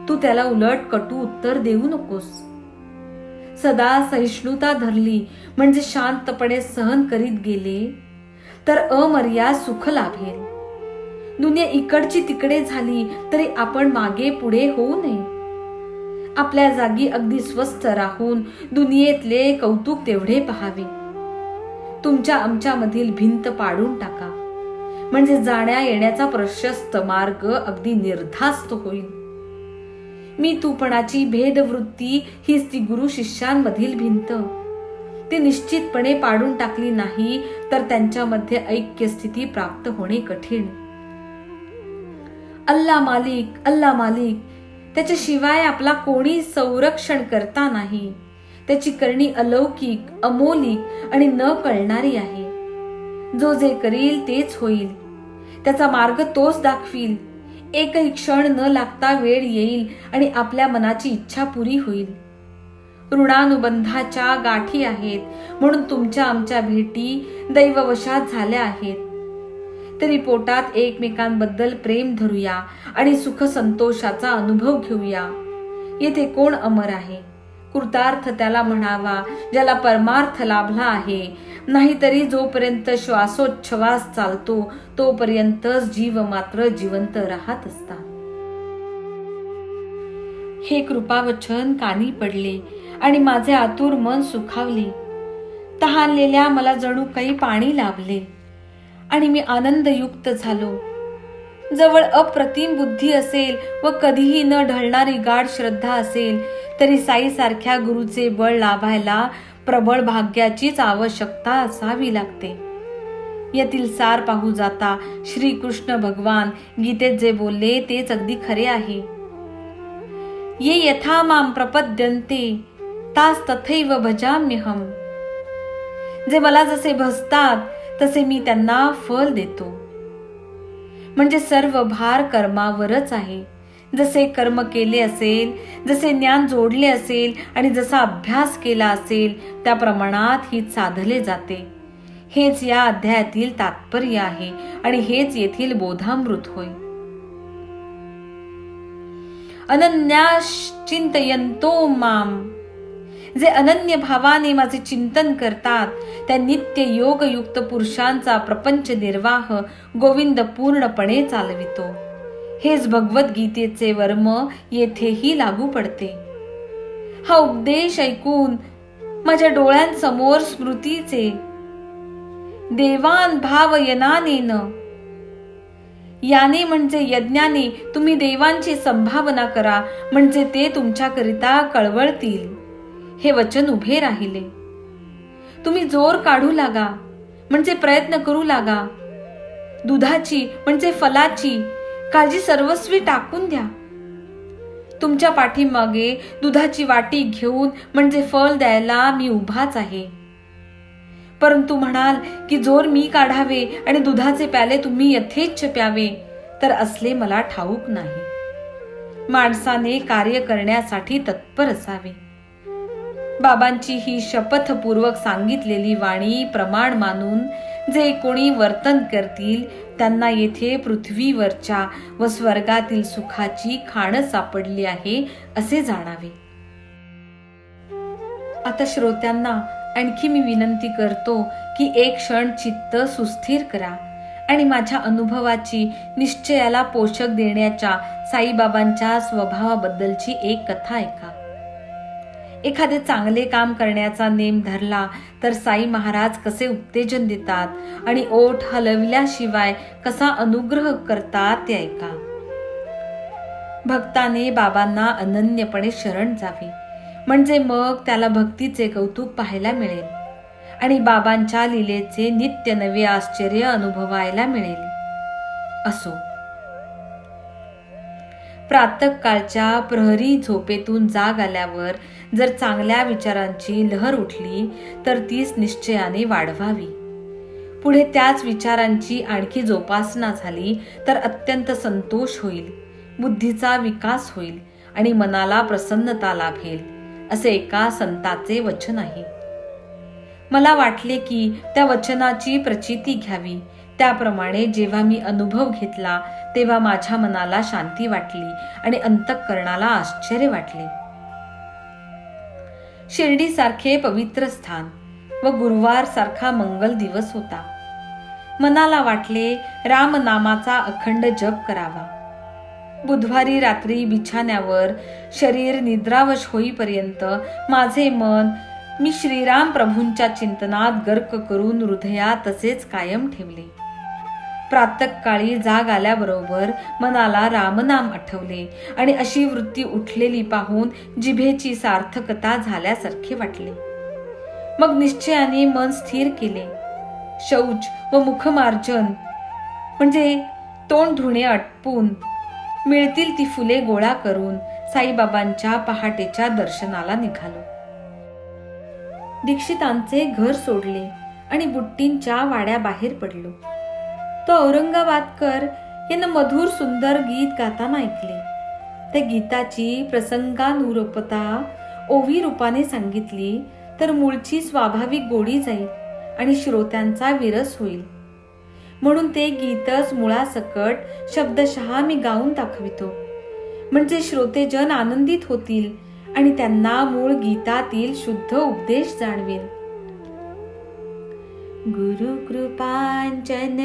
तू त्याला उलट कटू उत्तर देऊ नकोस. सदा सहिष्णुता धरली म्हणजे शांतपणे सहन करीत गेले तर अमर्याद सुख लाभेल. दुनिया इकडची तिकडे झाली तरी आपण मागे पुढे होऊ नये. आपल्या जागी अगदी स्वस्थ राहून दुनियेतले कौतुक तेवढे पहावे. तुमच्या आमच्यामधील भिंत पाडून टाका, म्हणजे जाण्या येण्याचा प्रशस्त मार्ग अगदी निर्धास्त होईल. मी तूपणाची भेदवृत्ती हीच ती गुरु शिष्यांमधील भिंत. ती निश्चितपणे पाडून टाकली नाही तर त्यांच्यामध्ये ऐक्य स्थिती प्राप्त होणे कठीण. अल्लाह मालिक, अल्लाह मालिक, त्याच्याशिवाय आपला कोणी संरक्षण करता नाही. त्याची करणी अलौकिक, अमोलिक आणि न कळणारी आहे. जो जे करील तेच होईल. त्याचा मार्ग तोच दाखवील. एकही क्षण न लागता वेळ येईल आणि आपल्या मनाची इच्छा पुरी होईल. ऋणानुबंधाच्या गाठी आहेत म्हणून तुमच्या आमच्या भेटी दैववशात झाल्या आहेत. तरी पोटात एकमेकांबद्दल प्रेम धरूया आणि सुख संतोषाचा अनुभव घेऊया. येथे कोण अमर आहे? कृतार्थ त्याला म्हणावा ज्याला परमार्थ लाभला आहे. नाहीतरी जोपर्यंत श्वासोच्छवास चालतो तोपर्यंतच जीव मात्र जिवंत राहत असतात. हे कृपावचन कानी पडले आणि माझे आतुर मन सुखावले. तहानलेल्या मला जणू काही पाणी लाभले आणि मी आनंदयुक्त झालो. जवळ अप्रतिम बुद्धी असेल व कधीही न ढळणारी गाढ श्रद्धा असेल तरी साईसारख्या गुरुचे बळ लाभायला प्रबळ भाग्याचीच आवश्यकता असावी लागते. यातील सार पाहू जाता श्रीकृष्ण भगवान गीतेत जे बोलले तेच अगदी खरे आहे. ये यथा माम प्रपद्यन्ते तास तथैव भजाम्यहम. जे मला जसे भजतात तसे मी त्यांना फल देतो. म्हणजे सर्व भार कर्मावरच आहे. जसे कर्म केले असेल, जसे ज्ञान जोडले असेल आणि जसा अभ्यास केला असेल त्या प्रमाणात ही साधले जाते. हेच या अध्यायातील तात्पर्य आहे आणि हेच येथील बोधामृत होय. अनन्याश्चिंतयन्तो माम. जे अनन्य भावाने माझे चिंतन करतात त्या नित्य योगयुक्त पुरुषांचा प्रपंच निर्वाह गोविंद पूर्णपणे चालवितो. हेच भगवद्गीतेचे वर्म येथेही लागू पडते. हा उपदेश ऐकून माझ्या डोळ्यांसमोर स्मृतीचे देवान भाव यनानेन, याने म्हणजे यज्ञाने तुम्ही देवांची संभावना करा, म्हणजे ते तुमच्याकरिता कळवळतील, हे वचन उभे राहिले. तुम्ही जोर काढू लागा, म्हणजे प्रयत्न करू लागा. दुधाची म्हणजे फलाची काळजी सर्वस्वी टाकून द्या. तुमच्या पाठीमागे दुधाची वाटी घेऊन म्हणजे फळ द्यायला मी उभाच आहे. परंतु म्हणाल की जोर मी काढावे आणि दुधाचे प्याले तुम्ही यथेच्छ प्यावे, तर असले मला ठाऊक नाही. माणसाने कार्य करण्यासाठी तत्पर असावे. बाबांची ही शपथपूर्वक सांगितलेली वाणी प्रमाण मानून जे कोणी वर्तन करतील त्यांना येथे पृथ्वीवरच्या व स्वर्गातील सुखाची खाण सापडली आहे असे जाणावे. आता श्रोत्यांना आणखी मी विनंती करतो की एक क्षण चित्त सुस्थिर करा आणि माझ्या अनुभवाची निश्चयाला पोषक देण्याच्या साईबाबांच्या स्वभावाबद्दलची एक कथा ऐका. एखादे चांगले काम करण्याचा नेम धरला तर साई महाराज कसे उत्तेजन देतात आणि ओठ हलविल्याशिवाय कसा अनुग्रह करतात ते ऐका. भक्ताने बाबांना अनन्यपणे शरण जावे, म्हणजे मग त्याला भक्तीचे कौतुक पाहायला मिळेल आणि बाबांच्या लीलेचे नित्य नवे आश्चर्य अनुभवायला मिळेल. असो, प्रातःकाळच्या प्रहरी झोपेतून जाग आल्यावर जर चांगल्या विचारांची लहर उठली तर तीच निश्चयाने वाढवावी. पुढे त्याच विचारांची आणखी जोपासना झाली तर अत्यंत संतोष होईल, बुद्धीचा विकास होईल आणि मनाला प्रसन्नता लाभेल, असे एका संताचे वचन आहे. मला वाटले की त्या वचनाची प्रचिती घ्यावी. त्याप्रमाणे जेव्हा मी अनुभव घेतला तेव्हा माझ्या मनाला शांती वाटली आणि अंतःकरणाला आश्चर्य वाटले. शिर्डी सारखे पवित्र स्थान व गुरुवार सारखा मंगल दिवस होता. मनाला वाटले रामनामाचा अखंड जप करावा. बुधवारी रात्री बिछाण्यावर शरीर निद्रावश होईपर्यंत माझे मन मी श्रीराम प्रभूंच्या चिंतनात गर्क करून हृदयात तसेच कायम ठेवले. प्रातःकाळी जाग आल्याबरोबर मनाला रामनाम आठवले आणि अशी वृत्ती उठलेली पाहून जिभेची सार्थकता झाल्यासारखे वाटले. मग निश्चयाने मन स्थिर केले. शौच व मुखमार्जन म्हणजे तोंड धुणे आटपून मिळतील ती फुले गोळा करून साईबाबांच्या पहाटेच्या दर्शनाला निघालो. दीक्षितांचे घर सोडले आणि बुट्टींच्या वाड्या बाहेर पडलो. तो औरंगाबादकर यांना मधुर सुंदर गीत गाताना ऐकले. त्या गीताची प्रसंगानुरूपता ओवी रूपाने सांगितली तर मूळची स्वाभाविक गोडी जाईल आणि श्रोत्यांचा विरस होईल. म्हणून ते गीतच मुळासकट शब्दशः मी गाऊन दाखवितो, म्हणजे श्रोतेजन आनंदित होतील आणि त्यांना मूळ गीतातील शुद्ध उपदेश जाणवेल. गुरु कृपांजन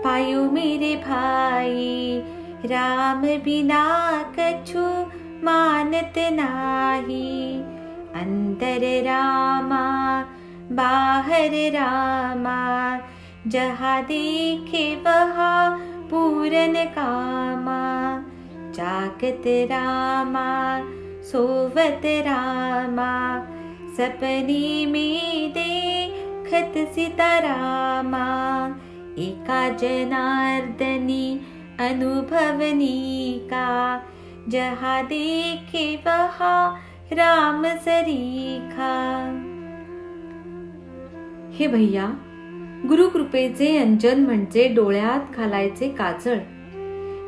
पायो मेरे भाई, राम बिना कछु मानत नाही. अंदर रामा बाहर रामा, जहाँ देखे वहाँ पूरन कामा. जागत रामा सोवत रामा, सपने में देखत सीतारामा. एका जनार्दनी अनुभवनी का, जहाँ देखे वहाँ राम सरीखा. हे भैया, गुरुकृपेचे अंजन म्हणजे डोळ्यात घालायचे काजळ,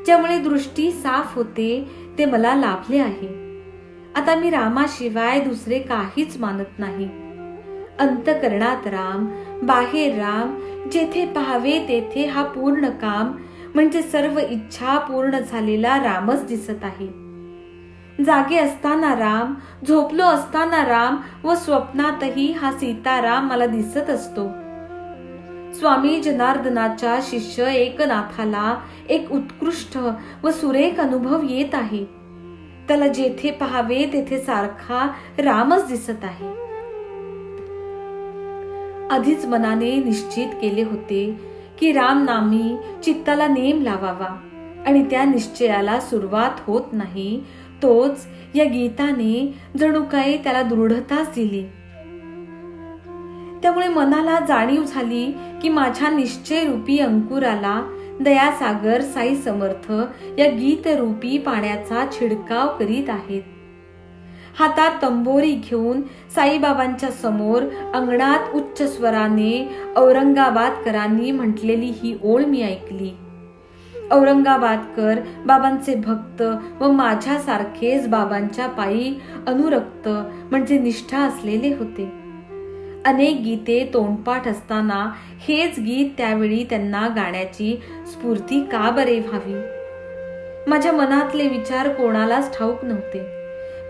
ज्यामुळे दृष्टी साफ होते, ते मला लाभले आहे. आता मी रामाशिवाय दुसरे काहीच मानत नाही. अंतकरणात राम, बाहेर राम, जेथे पाहावे तेथे हा पूर्ण काम म्हणजे सर्व इच्छा पूर्ण झालेला रामच दिसत आहे. जागे असताना राम, झोपलो असताना राम व स्वप्नातही हा सीताराम मला दिसत असतो. स्वामी जनार्दनाच्या शिष्य एकनाथाला एक उत्कृष्ट व सुरेख अनुभव येत आहे. त्याला जेथे पाहावे तेथे सारखा रामच दिसत आहे. आधीच मनाने निश्चित केले होते की राम नामी चित्ताला नेम लावावा आणि त्या निश्चयाला सुरुवात होत नाही, तोच या गीताने जणू काही त्याला दृढताच दिली. त्यामुळे मनाला जाणीव झाली की माझ्या निश्चय रूपी अंकुराला दयासागर साई समर्थ या गीत रूपी पाण्याचा छिडकाव करीत आहेत. हातात तंबोरी घेऊन साईबाबांच्या समोर अंगणात उच्च स्वराने औरंगाबादकरांनी म्हटलेली ही ओळ मी ऐकली. औरंगाबादकर बाबांचे भक्त व माझ्यासारखेच बाबांच्या पायी अनुरक्त म्हणजे निष्ठा असलेले होते. अनेक गीते तोंडपाठ असताना हेच गीत त्यावेळी त्यांना गाण्याची स्फूर्ती का बरे व्हावी? माझ्या मनातले विचार कोणालाच ठाऊक नव्हते.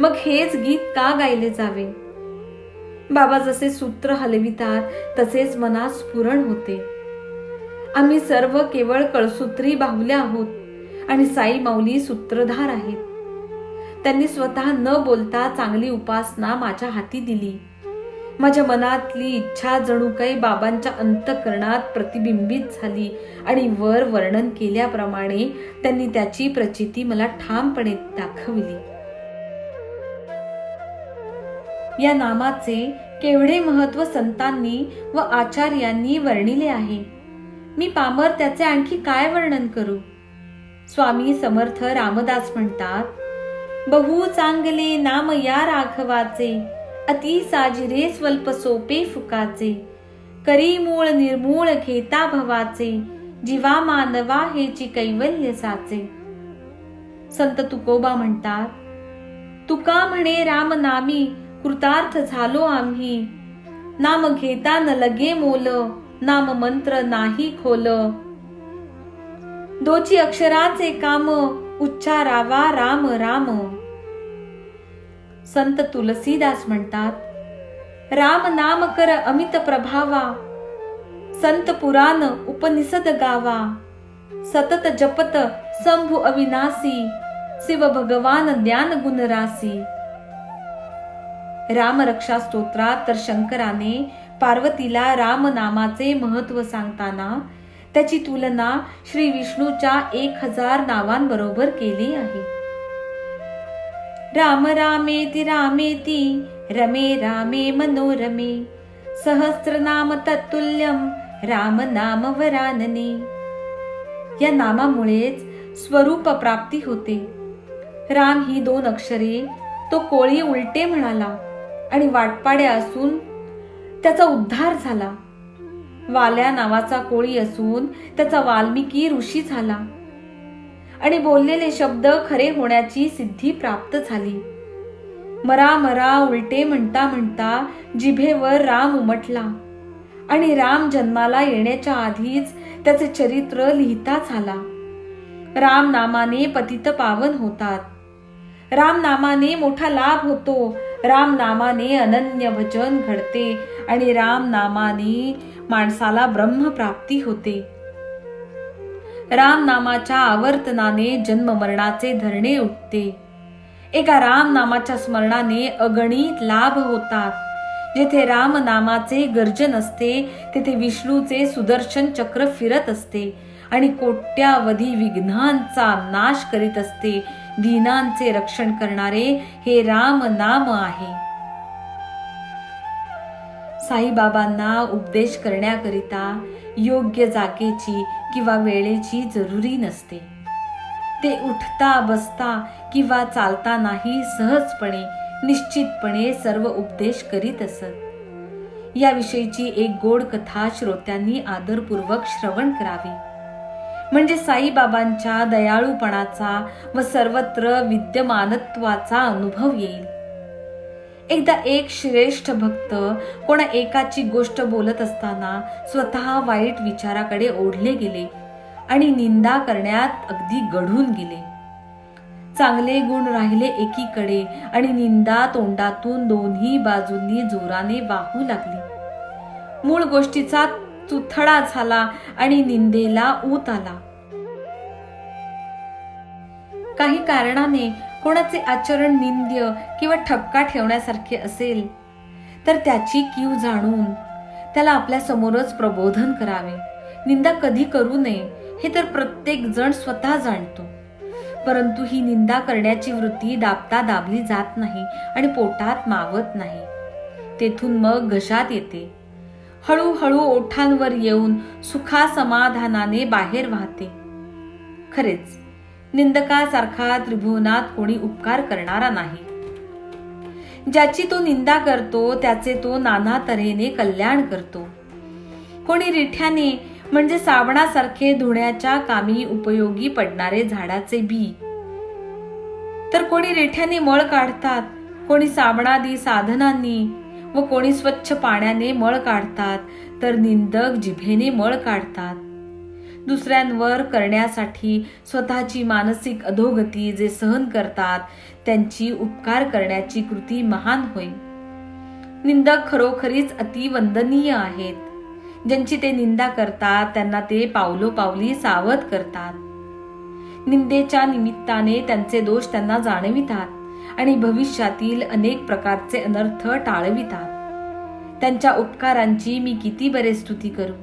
मग हेच गीत का गायले जावे? बाबा जसे सूत्र हलवितात तसेच मनात स्फुरण होते. आम्ही सर्व केवळ कळसूत्री बाहुल्या आहोत आणि साई माऊली सूत्रधार आहेत. त्यांनी स्वतः न बोलता चांगली उपासना माझ्या हाती दिली. माझ्या मनातली इच्छा जणू काही बाबांच्या अंतःकरणात प्रतिबिंबित झाली आणि वर वर्णन केल्याप्रमाणे त्यांनी त्याची प्रचिती मला ठामपणे दाखवली. या नामाचे केवढे महत्व संतांनी व आचार्यांनी वर्णिले आहे. मी पामर त्याचे आणखी काय वर्णन करू? स्वामी समर्थ रामदास म्हणतात, बहु चांगले नाम या राघवाचे, अति साजिरे स्वल्प सोपे फुकाचे, करी मूळ निर्मूळ घेता भवाचे, जीवा मानवा हेची कैवल्य साचे. संत तुकोबा म्हणतात, तुका म्हणे राम नामी कृतार्थ झालो आम्ही, नाम घेता न लगे मोल, नाम मंत्र नाही खोल, दोची अक्षराचे काम, उच्चारावा राम राम. संत तुलसीदास म्हणतात, राम नाम कर अमित प्रभावा, संत पुराण उपनिषद गावा, सतत जपत शंभु अविनाशी, शिव भगवान ज्ञान गुण राशी. राम रक्षा स्तोत्रात तर शंकराने पार्वतीला राम नामाचे महत्व सांगताना त्याची तुलना श्री विष्णूच्या 1000 नावांबरोबर केली आहे. राम रामेति रामेति रमे रामे मनोरमे, सहस्रनाम तत्तुल्यम राम नाम वरानने. या नामामुळेच स्वरूप प्राप्ती होते. राम ही 2 अक्षरे तो कोळी उलटे म्हणाला आणि वाटपाड्या असून त्याचा उद्धार झाला. वाल्या नावाचा कोळी असून त्याचा वाल्मिकी ऋषी झाला आणि बोललेले शब्द खरे होण्याची सिद्धी प्राप्त झाली. मरा मरा उलटे म्हणता म्हणता जिभेवर राम उमटला आणि राम जन्माला येण्याच्या आधीच त्याचे चरित्र लिहिताच आला. राम नामाने पतित पावन होतात. राम नामाने मोठा लाभ होतो. राम नामाने अनन्य भजन घडते आणि राम नामाने माणसाला ब्रह्म प्राप्ती होते. राम नामाच्या आवर्तनाने जन्म मरणाचे धरणे उठते. एका राम नामाच्या स्मरणाने अगणित लाभ होतात. जेथे राम नामाचे गर्जन असते तेथे विष्णूचे सुदर्शन चक्र फिरत असते आणि कोट्यावधी विघ्नांचा नाश करीत असते. दीनांचे रक्षण करणारे हे राम नाम आहे. साईबाबांना उपदेश करण्याकरिता योग्य जागेची किंवा वेळेची जरुरी नसते. ते उठता बसता किंवा चालतानाही सहजपणे निश्चितपणे सर्व उपदेश करीत असत. याविषयीची एक गोड कथा श्रोत्यांनी आदरपूर्वक श्रवण करावी, म्हणजे साईबाबांच्या दयाळूपणाचा व सर्वत्र विद्यमानत्वाचा अनुभव येईल. एकदा एक श्रेष्ठ भक्त कोणा एकाची गोष्ट बोलत असताना स्वतः वाईट विचाराकडे ओढले गेले आणि निंदा करण्यात अगदी गढून गेले. चांगले गुण राहिले एकीकडे आणि निंदा तोंडातून दोन्ही बाजूंनी जोराने वाहू लागली. मूळ गोष्टीचा चुथळा झाला आणि निंदेला ऊत आला. काही कारणाने कोणाचे आचरण निंद्य किंवा ठपका ठेवण्यासारखे असेल तर त्याची कीव जाणून त्याला आपल्या समोरच प्रबोधन करावे. निंदा कधी करू नये हे तर प्रत्येक जण स्वतः जाणतो, परंतु ही निंदा करण्याची वृत्ती दाबता दाबली जात नाही आणि पोटात मावत नाही. तेथून मग घशात येते, हळूहळू ओठांवर येऊन सुखा समाधानाने बाहेर वाहते. खरेच निंदकासारखा त्रिभुवनात कोणी उपकार करणारा नाही. ज्याची तो निंदा करतो त्याचे तो नाना तऱ्हेने कल्याण करतो. कोणी रिठ्याने म्हणजे साबणासारखे धुण्याच्या कामी उपयोगी पडणारे झाडाचे बी, तर कोणी रिठ्याने मळ काढतात, कोणी साबणादी साधनांनी व कोणी स्वच्छ पाण्याने मळ काढतात, तर निंदक जिभेने मळ काढतात. दुसऱ्यांवर करण्यासाठी स्वतःची मानसिक अधोगती जे सहन करतात त्यांची उपकार करण्याची कृती महान होय. निंदक खरोखरीच अतिवंदनीय आहेत. ज्यांची ते निंदा करतात त्यांना ते पावलोपावली सावध करतात. निंदेच्या निमित्ताने त्यांचे दोष त्यांना जाणवितात आणि भविष्यातील अनेक प्रकारचे अनर्थ टाळवितात. त्यांच्या उपकारांची मी किती बरे स्तुती करू.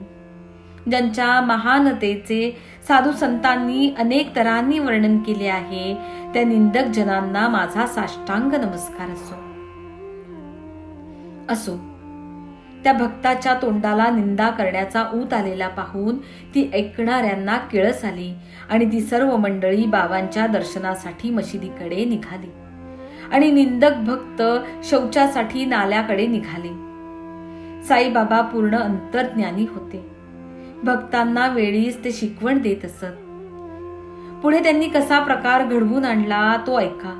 ज्यांच्या महानतेचे साधू संतांनी अनेक तऱ्हांनी वर्णन केले आहे त्या निंदक जनांना माझा साष्टांग नमस्कार असो. त्या भक्ताच्या तोंडाला निंदा करण्याचा ऊत आलेला पाहून ती ऐकणाऱ्यांना किळस आली आणि ती सर्व मंडळी बाबांच्या दर्शनासाठी मशिदीकडे निघाली आणि निंदक भक्त शौचासाठी नाल्याकडे निघाले. साईबाबा पूर्ण अंतर्ज्ञानी होते. भक्तांना वेळीच ते शिकवण देत असत. पुढे त्यांनी कसा प्रकार घडवून आणला तो ऐका.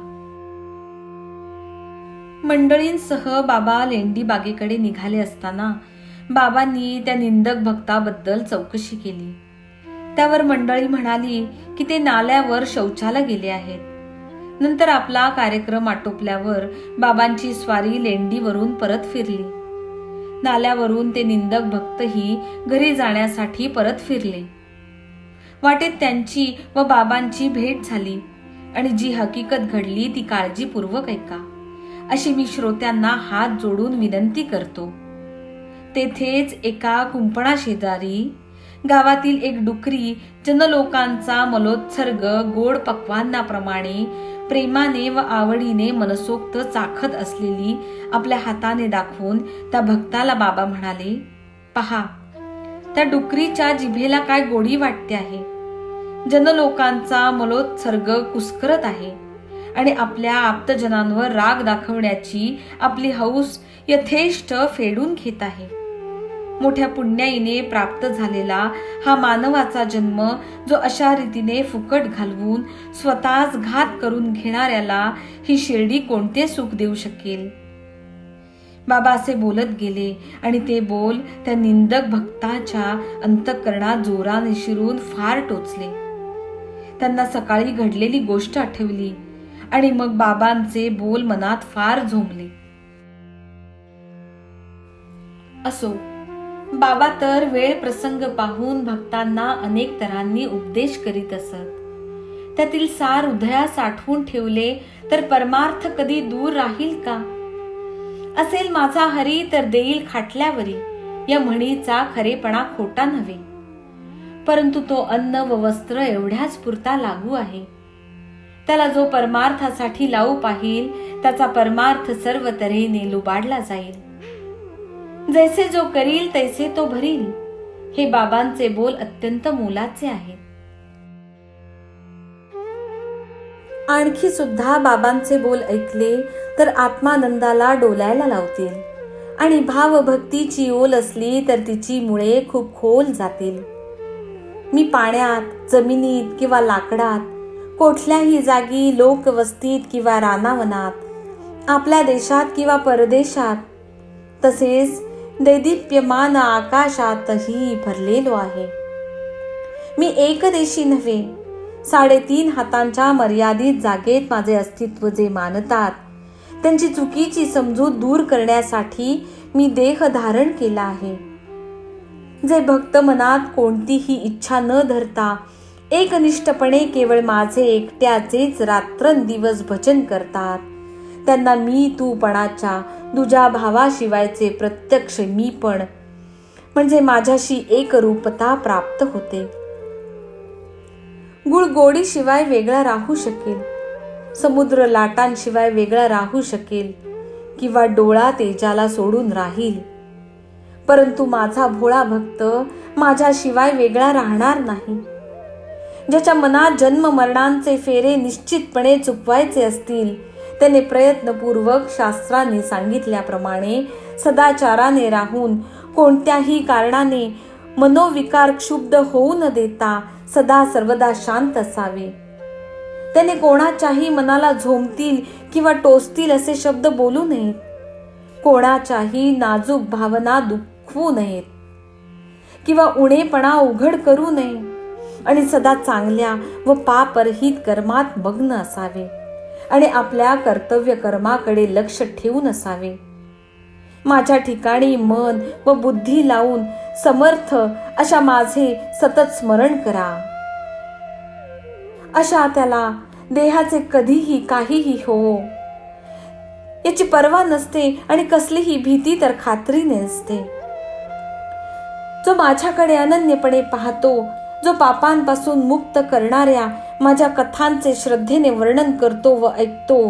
मंडळींसह बाबा लेंडी बागेकडे निघाले असताना बाबांनी त्या निंदक भक्ताबद्दल चौकशी केली. त्यावर मंडळी म्हणाली की ते नाल्यावर शौचाला गेले आहेत. नंतर आपला कार्यक्रम आटोपल्यावर बाबांची स्वारी लेंडीवरून परत फिरली. नाल्यावरून ते निंदक भक्तही घरी जाण्यासाठी परत फिरले. वाटेत त्यांची व बाबांची भेट झाली आणि जी हकीकत घडली ती काळजीपूर्वक ऐका अशी मी श्रोत्यांना हात जोडून विनंती करतो. तेथेच एका कुंपणा शेजारी गावातील एक डुकरी जनलोकांचा मलोत्सर्ग गोड पक्वान्नाप्रमाणे प्रेमाने व आवडीने मनसोक्त चाखत असलेली आपल्या हाताने दाखवून त्या भक्ताला बाबा म्हणाले, पहा त्या डुकरीच्या जिभेला काय गोडी वाटते आहे. जनलोकांचा मलोत्सर्ग कुस्करत आहे आणि आपल्या आप्तजनांवर राग दाखवण्याची आपली हौस यथेष्ट फेडून घेत आहे. मोठ्या पुण्याईने प्राप्त झालेला हा मानवाचा जन्म जो अशा रीतीने फुकट घालवून स्वतःच घात करून घेणाऱ्याला ही शिर्डी कोणते सुख देऊ शकेल. बाबा असे बोलत गेले आणि ते बोल त्या निंदक भक्ताच्या अंतःकरणात जोराने शिरून फार टोचले. त्यांना सकाळी घडलेली गोष्ट आठवली आणि मग बाबांचे बोल मनात फार झोंबले. असो, बाबा तर वेळ प्रसंग पाहून भक्तांना अनेक तऱ्हांनी उपदेश करीत असत. त्यातील सार हृदयात साठवून ठेवले तर परमार्थ कधी दूर राहील का. असेल माझा हरी तर देईल खाटल्यावरी या म्हणीचा खरेपणा खोटा नव्हे, परंतु तो अन्न व वस्त्र एवढ्याच पुरता लागू आहे. त्याला जो परमार्थासाठी लावू पाहिल त्याचा परमार्थ सर्व तऱ्हेने लुबाडला जाईल. जैसे जो करील तैसे तो भरील हे बाबांचे बोल अत्यंत मोलाचे आहेत. आणखी सुद्धा बाबांचे बोल ऐकले तर आत्मानंदाला डोलायला लावतील आणि भावभक्तीची ओल असली तर तिची मुळे खूप खोल जातील. मी पाण्यात, जमिनीत किंवा लाकडात, कुठल्याही जागी, लोकवस्तीत किंवा रानावनात, आपल्या देशात किंवा परदेशात, तसेच दैदिप्यमान आकाशातही भरलेलो आहे. मी एकदेशी नव्हे, 3.5 हातांच्या मर्यादित जागेत माझे अस्तित्व जे मानतात त्यांची चुकीची समजूत दूर करण्यासाठी मी देह धारण केला आहे. जे भक्त मनात कोणतीही इच्छा न धरता एकनिष्ठपणे केवळ माझे एकट्याचेच रात्रंदिवस भजन करतात, त्यांना मी तूपणाच्या दुजा भावाशिवायचे प्रत्यक्ष मीपण म्हणजे माझ्याशी एकरूपता प्राप्त होते. गुळ गोडीशिवाय वेगळा राहू शकेल, समुद्र लाटांशिवाय वेगळा राहू शकेल किंवा डोळा तेजाला सोडून राहील, परंतु माझा भोळा भक्त माझ्याशिवाय वेगळा राहणार नाही. ज्याच्या मनात जन्म मरणांचे फेरे निश्चितपणे चुकवायचे असतील, त्याने प्रयत्नपूर्वक शास्त्राने सांगितल्याप्रमाणे सदाचाराने राहून कोणत्याही कारणाने मनोविकार क्षुब्ध होऊ न देता सदा सर्वदा शांत असावे. त्याने कोणाच्याही मनाला झोंबतील किंवा टोचतील असे शब्द बोलू नयेत, कोणाच्याही नाजूक भावना दुखवू नयेत किंवा उणेपणा उघड करू नये आणि सदा चांगल्या व पापरहित कर्मात मग्न असावे आणि आपल्या कर्तव्य कर्माकडे लक्ष ठेवून असावे. माझ्या ठिकाणी मन व बुद्धी लावून समर्थ अशा माझे सतत स्मरण करा. अशा त्याला देहाचे कधीही काहीही हो याची पर्वा नसते आणि कसलीही भीती तर खात्रीने नसते. जो माझ्याकडे अनन्यपणे पाहतो, जो पापांपासून मुक्त करणाऱ्या माझ्या कथांचे श्रद्धेने वर्णन करतो व ऐकतो,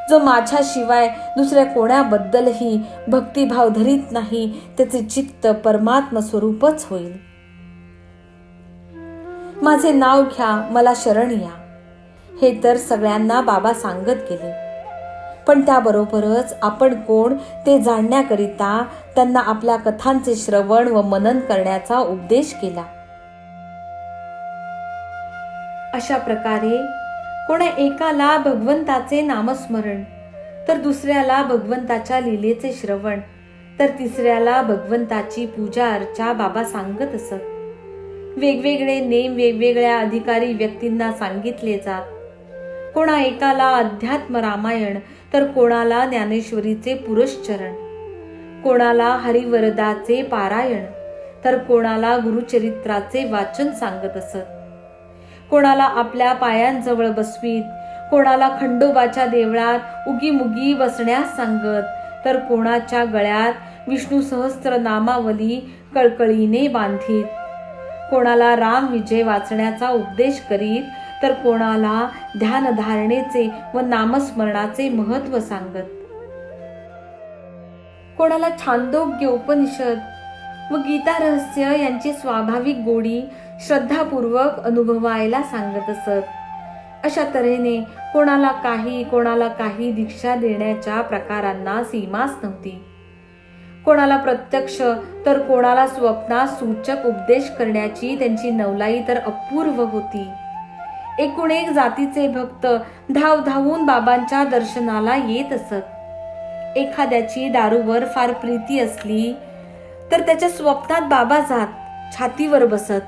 जो माझ्याशिवाय दुसऱ्या कोणाबद्दलही भक्तिभाव धरीत नाही, त्याचे चित्त परमात्म स्वरूपच होईल. माझे नाव घ्या, मला शरण या, हे तर सगळ्यांना बाबा सांगत गेले. पण त्याबरोबरच आपण कोण ते जाणण्याकरिता त्यांना आपल्या कथांचे श्रवण व मनन करण्याचा उपदेश केला. अशा प्रकारे कोणा एकाला भगवंताचे नामस्मरण, तर दुसऱ्याला भगवंताच्या लीलेचे श्रवण, तर तिसऱ्याला भगवंताची पूजा अर्चा बाबा सांगत असत. वेगवेगळे नेम वेगवेगळ्या अधिकारी व्यक्तींना सांगितले जात. कोणा एकाला अध्यात्म रामायण, तर कोणाला ज्ञानेश्वरीचे पुरश्चरण, कोणाला हरिवरदाचे पारायण, तर कोणाला गुरुचरित्राचे वाचन सांगत असत. कोणाला आपल्या पायांजवळ बसवीत, कोणाला खंडोबाच्या देवळात उगीमुगी बसण्यास सांगत, तर कोणाच्या गळ्यात विष्णू सहस्त्र नामावली कळकळीने बांधीत, कोणाला राम विजय वाचण्याचा उपदेश करीत, तर कोणाला ध्यानधारणेचे व नामस्मरणाचे महत्व सांगत, कोणाला छांदोग्य उपनिषद व गीता रहस्य यांची स्वाभाविक गोडी श्रद्धापूर्वक अनुभवायला सांगत असत. अशा तऱ्हेने कोणाला काही दीक्षा देण्याच्या प्रकारांना सीमाच नव्हती. कोणाला प्रत्यक्ष तर कोणाला स्वप्नात सूचक उपदेश करण्याची त्यांची नवलाई तर अपूर्व होती. एकूण एक जातीचे भक्त धावून बाबांच्या दर्शनाला येत असत. एखाद्याची दारूवर फार प्रीती असली तर त्याच्या स्वप्नात बाबा जात, छातीवर बसत,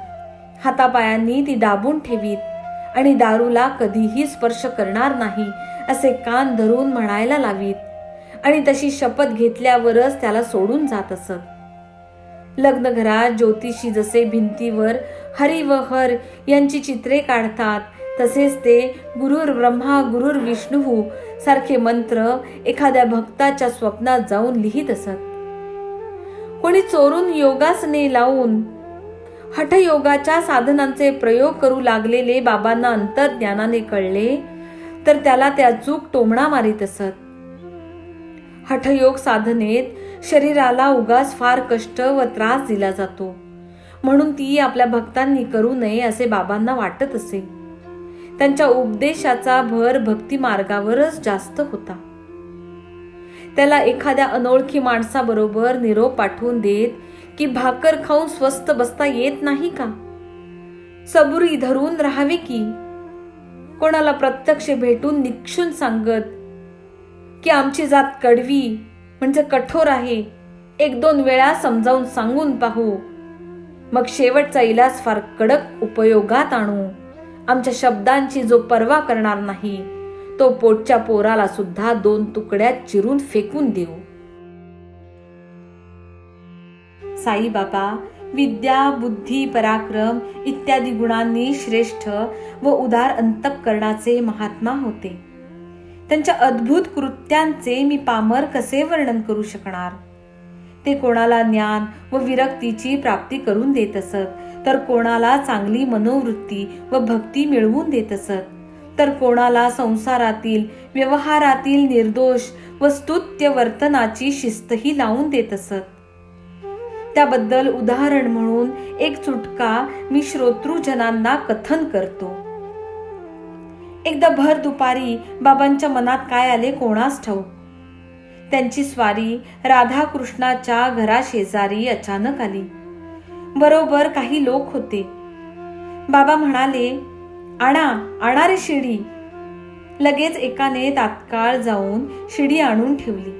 हातापायांनी ती दाबून ठेवीत आणि दारूला कधीही स्पर्श करणार नाही असे कान धरून म्हणायला लावीत आणि तशी शपथ घेतल्यावरच त्याला सोडून जात असत. लग्न घरात ज्योतिषी जसे भिंतीवर हरी व हर यांची चित्रे काढतात, तसेच ते गुरुर ब्रह्मा गुरुर विष्णू सारखे मंत्र एखाद्या भक्ताच्या स्वप्नात जाऊन लिहित असत. कोणी चोरून योगासने लावून हठयोगाच्या साधनांचे प्रयोग करू लागलेले बाबांना अंतर्ज्ञानाने कळले, तर त्याला ते अचूक टोमणा मारित असत. हठयोग साधनेत शरीराला उगाच फार कष्ट व त्रास दिला जातो, म्हणून ती आपल्या भक्तांनी करू नये असे बाबांना वाटत असे. त्यांच्या उपदेशाचा भर भक्ती मार्गावरच जास्त होता. त्याला एखाद्या अनोळखी माणसाबरोबर निरोप पाठवून देत की भाकर खाऊन स्वस्थ बसता येत नाही का, सबुरी धरून राहावे की, कोणाला प्रत्यक्ष भेटून निक्षून सांगत की आमची जात कडवी म्हणजे कठोर आहे, 1-2 वेळा समजावून सांगून पाहू, मग शेवटचा इलाज फार कडक उपयोगात आणू. आमच्या शब्दांची जो पर्वा करणार नाही, तो पोटच्या पोराला सुद्धा 2 तुकड्यात चिरून फेकून देऊ. साईबाबा विद्या, बुद्धी, पराक्रम इत्यादी गुणांनी श्रेष्ठ व उदार अंतःकरणाचे महात्मा होते. त्यांच्या अद्भुत कृत्यांचे मी पामर कसे वर्णन करू शकणार. ते कोणाला ज्ञान व विरक्तीची प्राप्ती करून देत असत, तर कोणाला चांगली मनोवृत्ती व भक्ती मिळवून देत असत, तर कोणाला संसारातील व्यवहारातील निर्दोष व स्तुत्य वर्तनाची शिस्तही लावून देत असत. त्याबद्दल उदाहरण म्हणून एक चुटका मी श्रोतृजनांना कथन करतो. एकदा भर दुपारी बाबांच्या मनात काय आले कोणास ठाऊक. त्यांची स्वारी राधाकृष्णाच्या घराशेजारी अचानक आली. बरोबर काही लोक होते. बाबा म्हणाले, आणा आणा रे शिडी. लगेच एकाने तात्काळ जाऊन शिडी आणून ठेवली.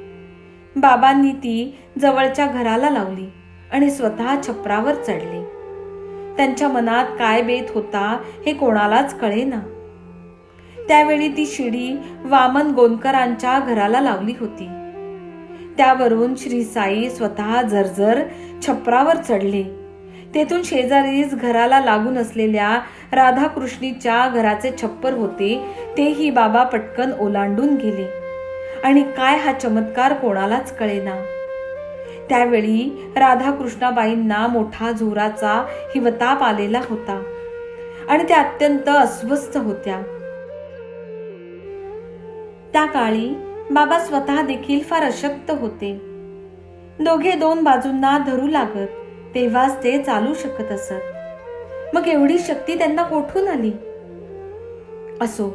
बाबांनी ती जवळच्या घराला लावली आणि स्वतः छपरावर चढले. त्यांच्या मनात काय बेत होता हे कोणालाच कळेना. त्यावेळी ती शिडी वामन गोंदकरांच्या घराला लावली होती. त्यावरून श्री साई स्वतः झरझर छपरावर चढले. तेथून शेजारीच घराला लागून असलेल्या राधाकृष्णीच्या घराचे छप्पर होते, तेही बाबा पटकन ओलांडून गेले. आणि काय हा चमत्कार कोणालाच कळेना. त्यावेळी राधाकृष्णाबाईंना मोठा जोराचा हिवताप आलेला होता आणि त्या अत्यंत अस्वस्थ होत्या. त्या काळी बाबा स्वतः देखील फार अशक्त होते. दोघे दोन बाजूंना धरू लागत, तेव्हाच ते चालू शकत असत. मग एवढी शक्ती त्यांना कोठून आली. असो,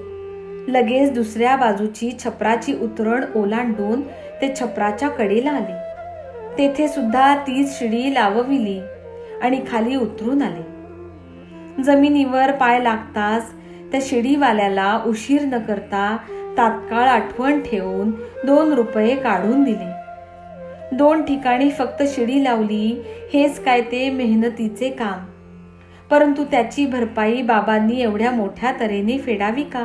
लगेच दुसऱ्या बाजूची छपराची उतरण ओलांडून ते छपराच्या कडेला आले. तेथे सुद्धा तीच शिडी लावविली आणि खाली उतरून आले. जमिनीवर पाय लागताच त्या शिडीवाल्याला उशीर न करता तात्काळ आठवण ठेवून 2 रुपये काढून दिले. 2 ठिकाणी फक्त शिडी लावली, हेच काय ते मेहनतीचे काम. परंतु त्याची भरपाई बाबांनी एवढ्या मोठ्या तऱ्हेने फेडावी का.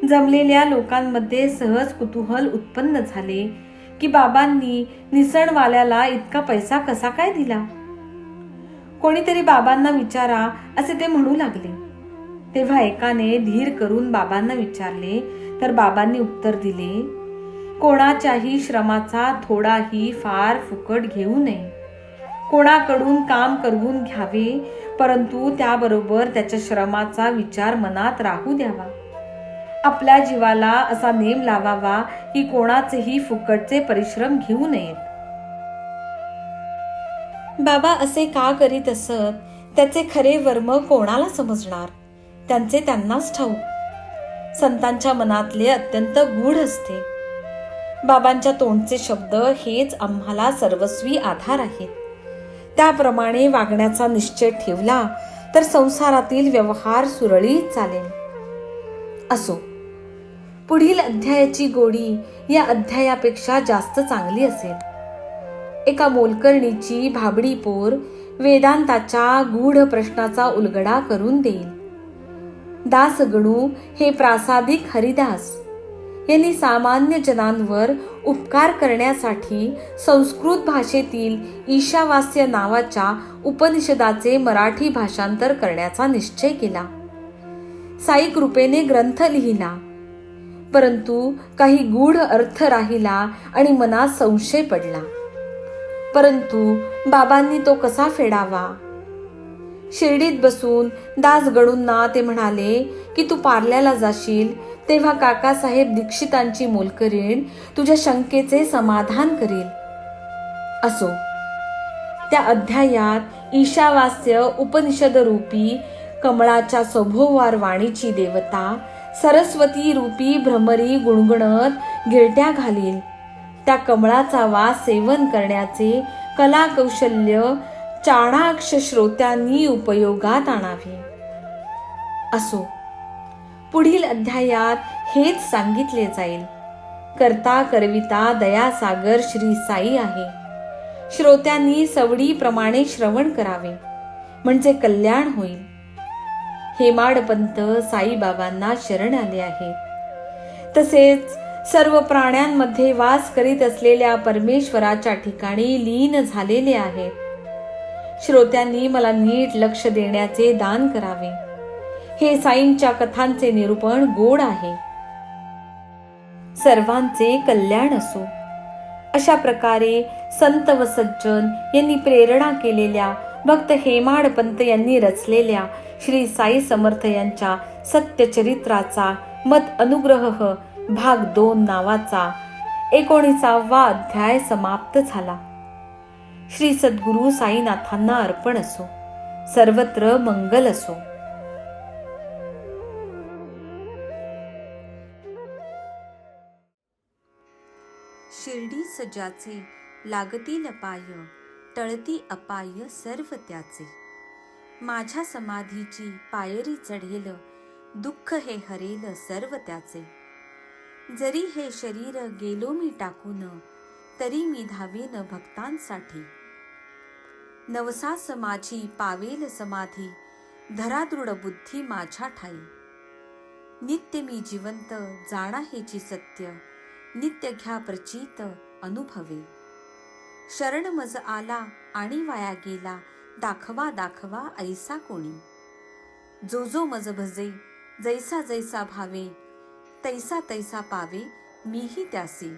जमलेल्या लोकांमध्ये सहज कुतूहल उत्पन्न झाले की बाबांनी निसणवाल्याला इतका पैसा कसा काय दिला. कोणीतरी बाबांना विचारा असे ते म्हणू लागले. तेव्हा एकाने धीर करून बाबांना विचारले, तर बाबांनी उत्तर दिले, कोणाच्याही श्रमाचा थोडाही फार फुकट घेऊ नये. कोणाकडून काम करवून घ्यावे, परंतु त्याबरोबर त्याच्या श्रमाचा विचार मनात राहू द्यावा. आपल्या जीवाला असा नेम लावावा की कोणाचेही फुकटचे परिश्रम घेऊ नयेत. बाबा असे का करीत असत, त्याचे खरे वर्म कोणाला समजणार. त्यांचे त्यांनाच ठाऊक. संतांच्या मनातले अत्यंत गूढ असते. बाबांच्या तोंडचे शब्द हेच आम्हाला सर्वस्वी आधार आहेत. त्याप्रमाणे वागण्याचा निश्चय ठेवला तर संसारातील व्यवहार सुरळीत चालेल. असो, पुढील अध्यायाची गोडी या अध्यायापेक्षा जास्त चांगली असेल. एका मोलकर्णीची भाबडी पोर वेदांताच्या गूढ प्रश्नाचा उलगडा करून देईल. दासगणू हे प्रासादिक हरिदास यांनी सामान्य जनांवर उपकार करण्यासाठी संस्कृत भाषेतील ईशावास्य नावाच्या उपनिषदाचे मराठी भाषांतर करण्याचा निश्चय केला. साई कृपेने ग्रंथ लिहिला, परंतु काही गूढ अर्थ राहिला आणि मनात संशय पडला. परंतु बाबांनी तो कसा फेडावा. शिर्डीत बसून दासगणूंना ते म्हणाले की तू पार्ल्याला जाशील तेव्हा काकासाहेब दीक्षितांची मोलकरीण तुझ्या शंकेचे समाधान करील. असो, त्या अध्यायात ईशावास्य उपनिषद रूपी कमळाच्या सभोवार वाणीची देवता सरस्वती रूपी भ्रमरी गुणगुणत गिरट्या घालील. त्या कमळाचा वास सेवन करण्याचे कला कौशल्य चाणाक्ष श्रोत्यांनी उपयोगात आणावे. असो, पुढील अध्यायात हेच सांगितले जाईल. करता करविता दयासागर श्री साई आहे. श्रोत्यांनी सवडीप्रमाणे श्रवण करावे म्हणजे कल्याण होईल. हेमाडपंत साईबाबांना शरण आले आहेत. तसेच सर्व प्राण्यांमध्ये वास करीत असलेल्या परमेश्वराच्या ठिकाणी लीन झालेले आहेत. श्रोत्यांनी मला नीट लक्ष देण्याचे दान करावे. हे साईंच्या कथांचे निरूपण गोड आहे. सर्वांचे कल्याण असो. अशा प्रकारे संत व सज्जन यांनी प्रेरणा केलेल्या भक्त हेमाडपंत यांनी रचलेल्या श्री साई समर्थ यांच्या सत्यचरित्राचा मत अनुग्रह भाग 2 नावाचा 19वा अध्याय समाप्त झाला. श्री सद्गुरु साईनाथांना अर्पण असो. सर्वत्र मंगल असो. शिर्डी सजाचे लागतील पाय, टळती अपाय सर्व त्याचे. माझ्या समाधीची पायरी चढेल, दुःख हे हरेल सर्व त्याचे. जरी हे शरीर गेलो मी टाकून, तरी मी धावेन भक्तांसाठी. नवसास माझी पावेल समाधी, धरा दृढ बुद्धी माझ्या ठाई. नित्य मी जिवंत जाणा हेची सत्य, नित्य घ्या प्रचित अनुभवे. शरण मज आला आणि वाया गेला, दाखवा दाखवा ऐसा कोणी. जो जो मज भजे जैसा जैसा भावे, तैसा तैसा पावे मीही त्यासी.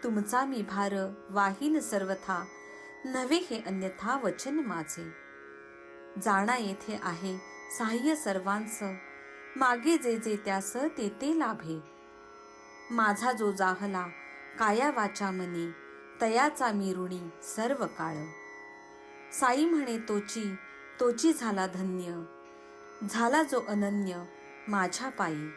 तुमचा मी भार वाहीन सर्वथा, नव्हे हे अन्यथा वचन माझे. जाणा येथे आहे सहाय्य सर्वांच, मागे जे जे त्यास ते ते लाभे. माझा जो जाहला काया वाचा मनी, तयाचा मी ऋणी सर्व काळ. साई म्हणे तोची तोची झाला धन्य, झाला जो अनन्य माझ्या पायी.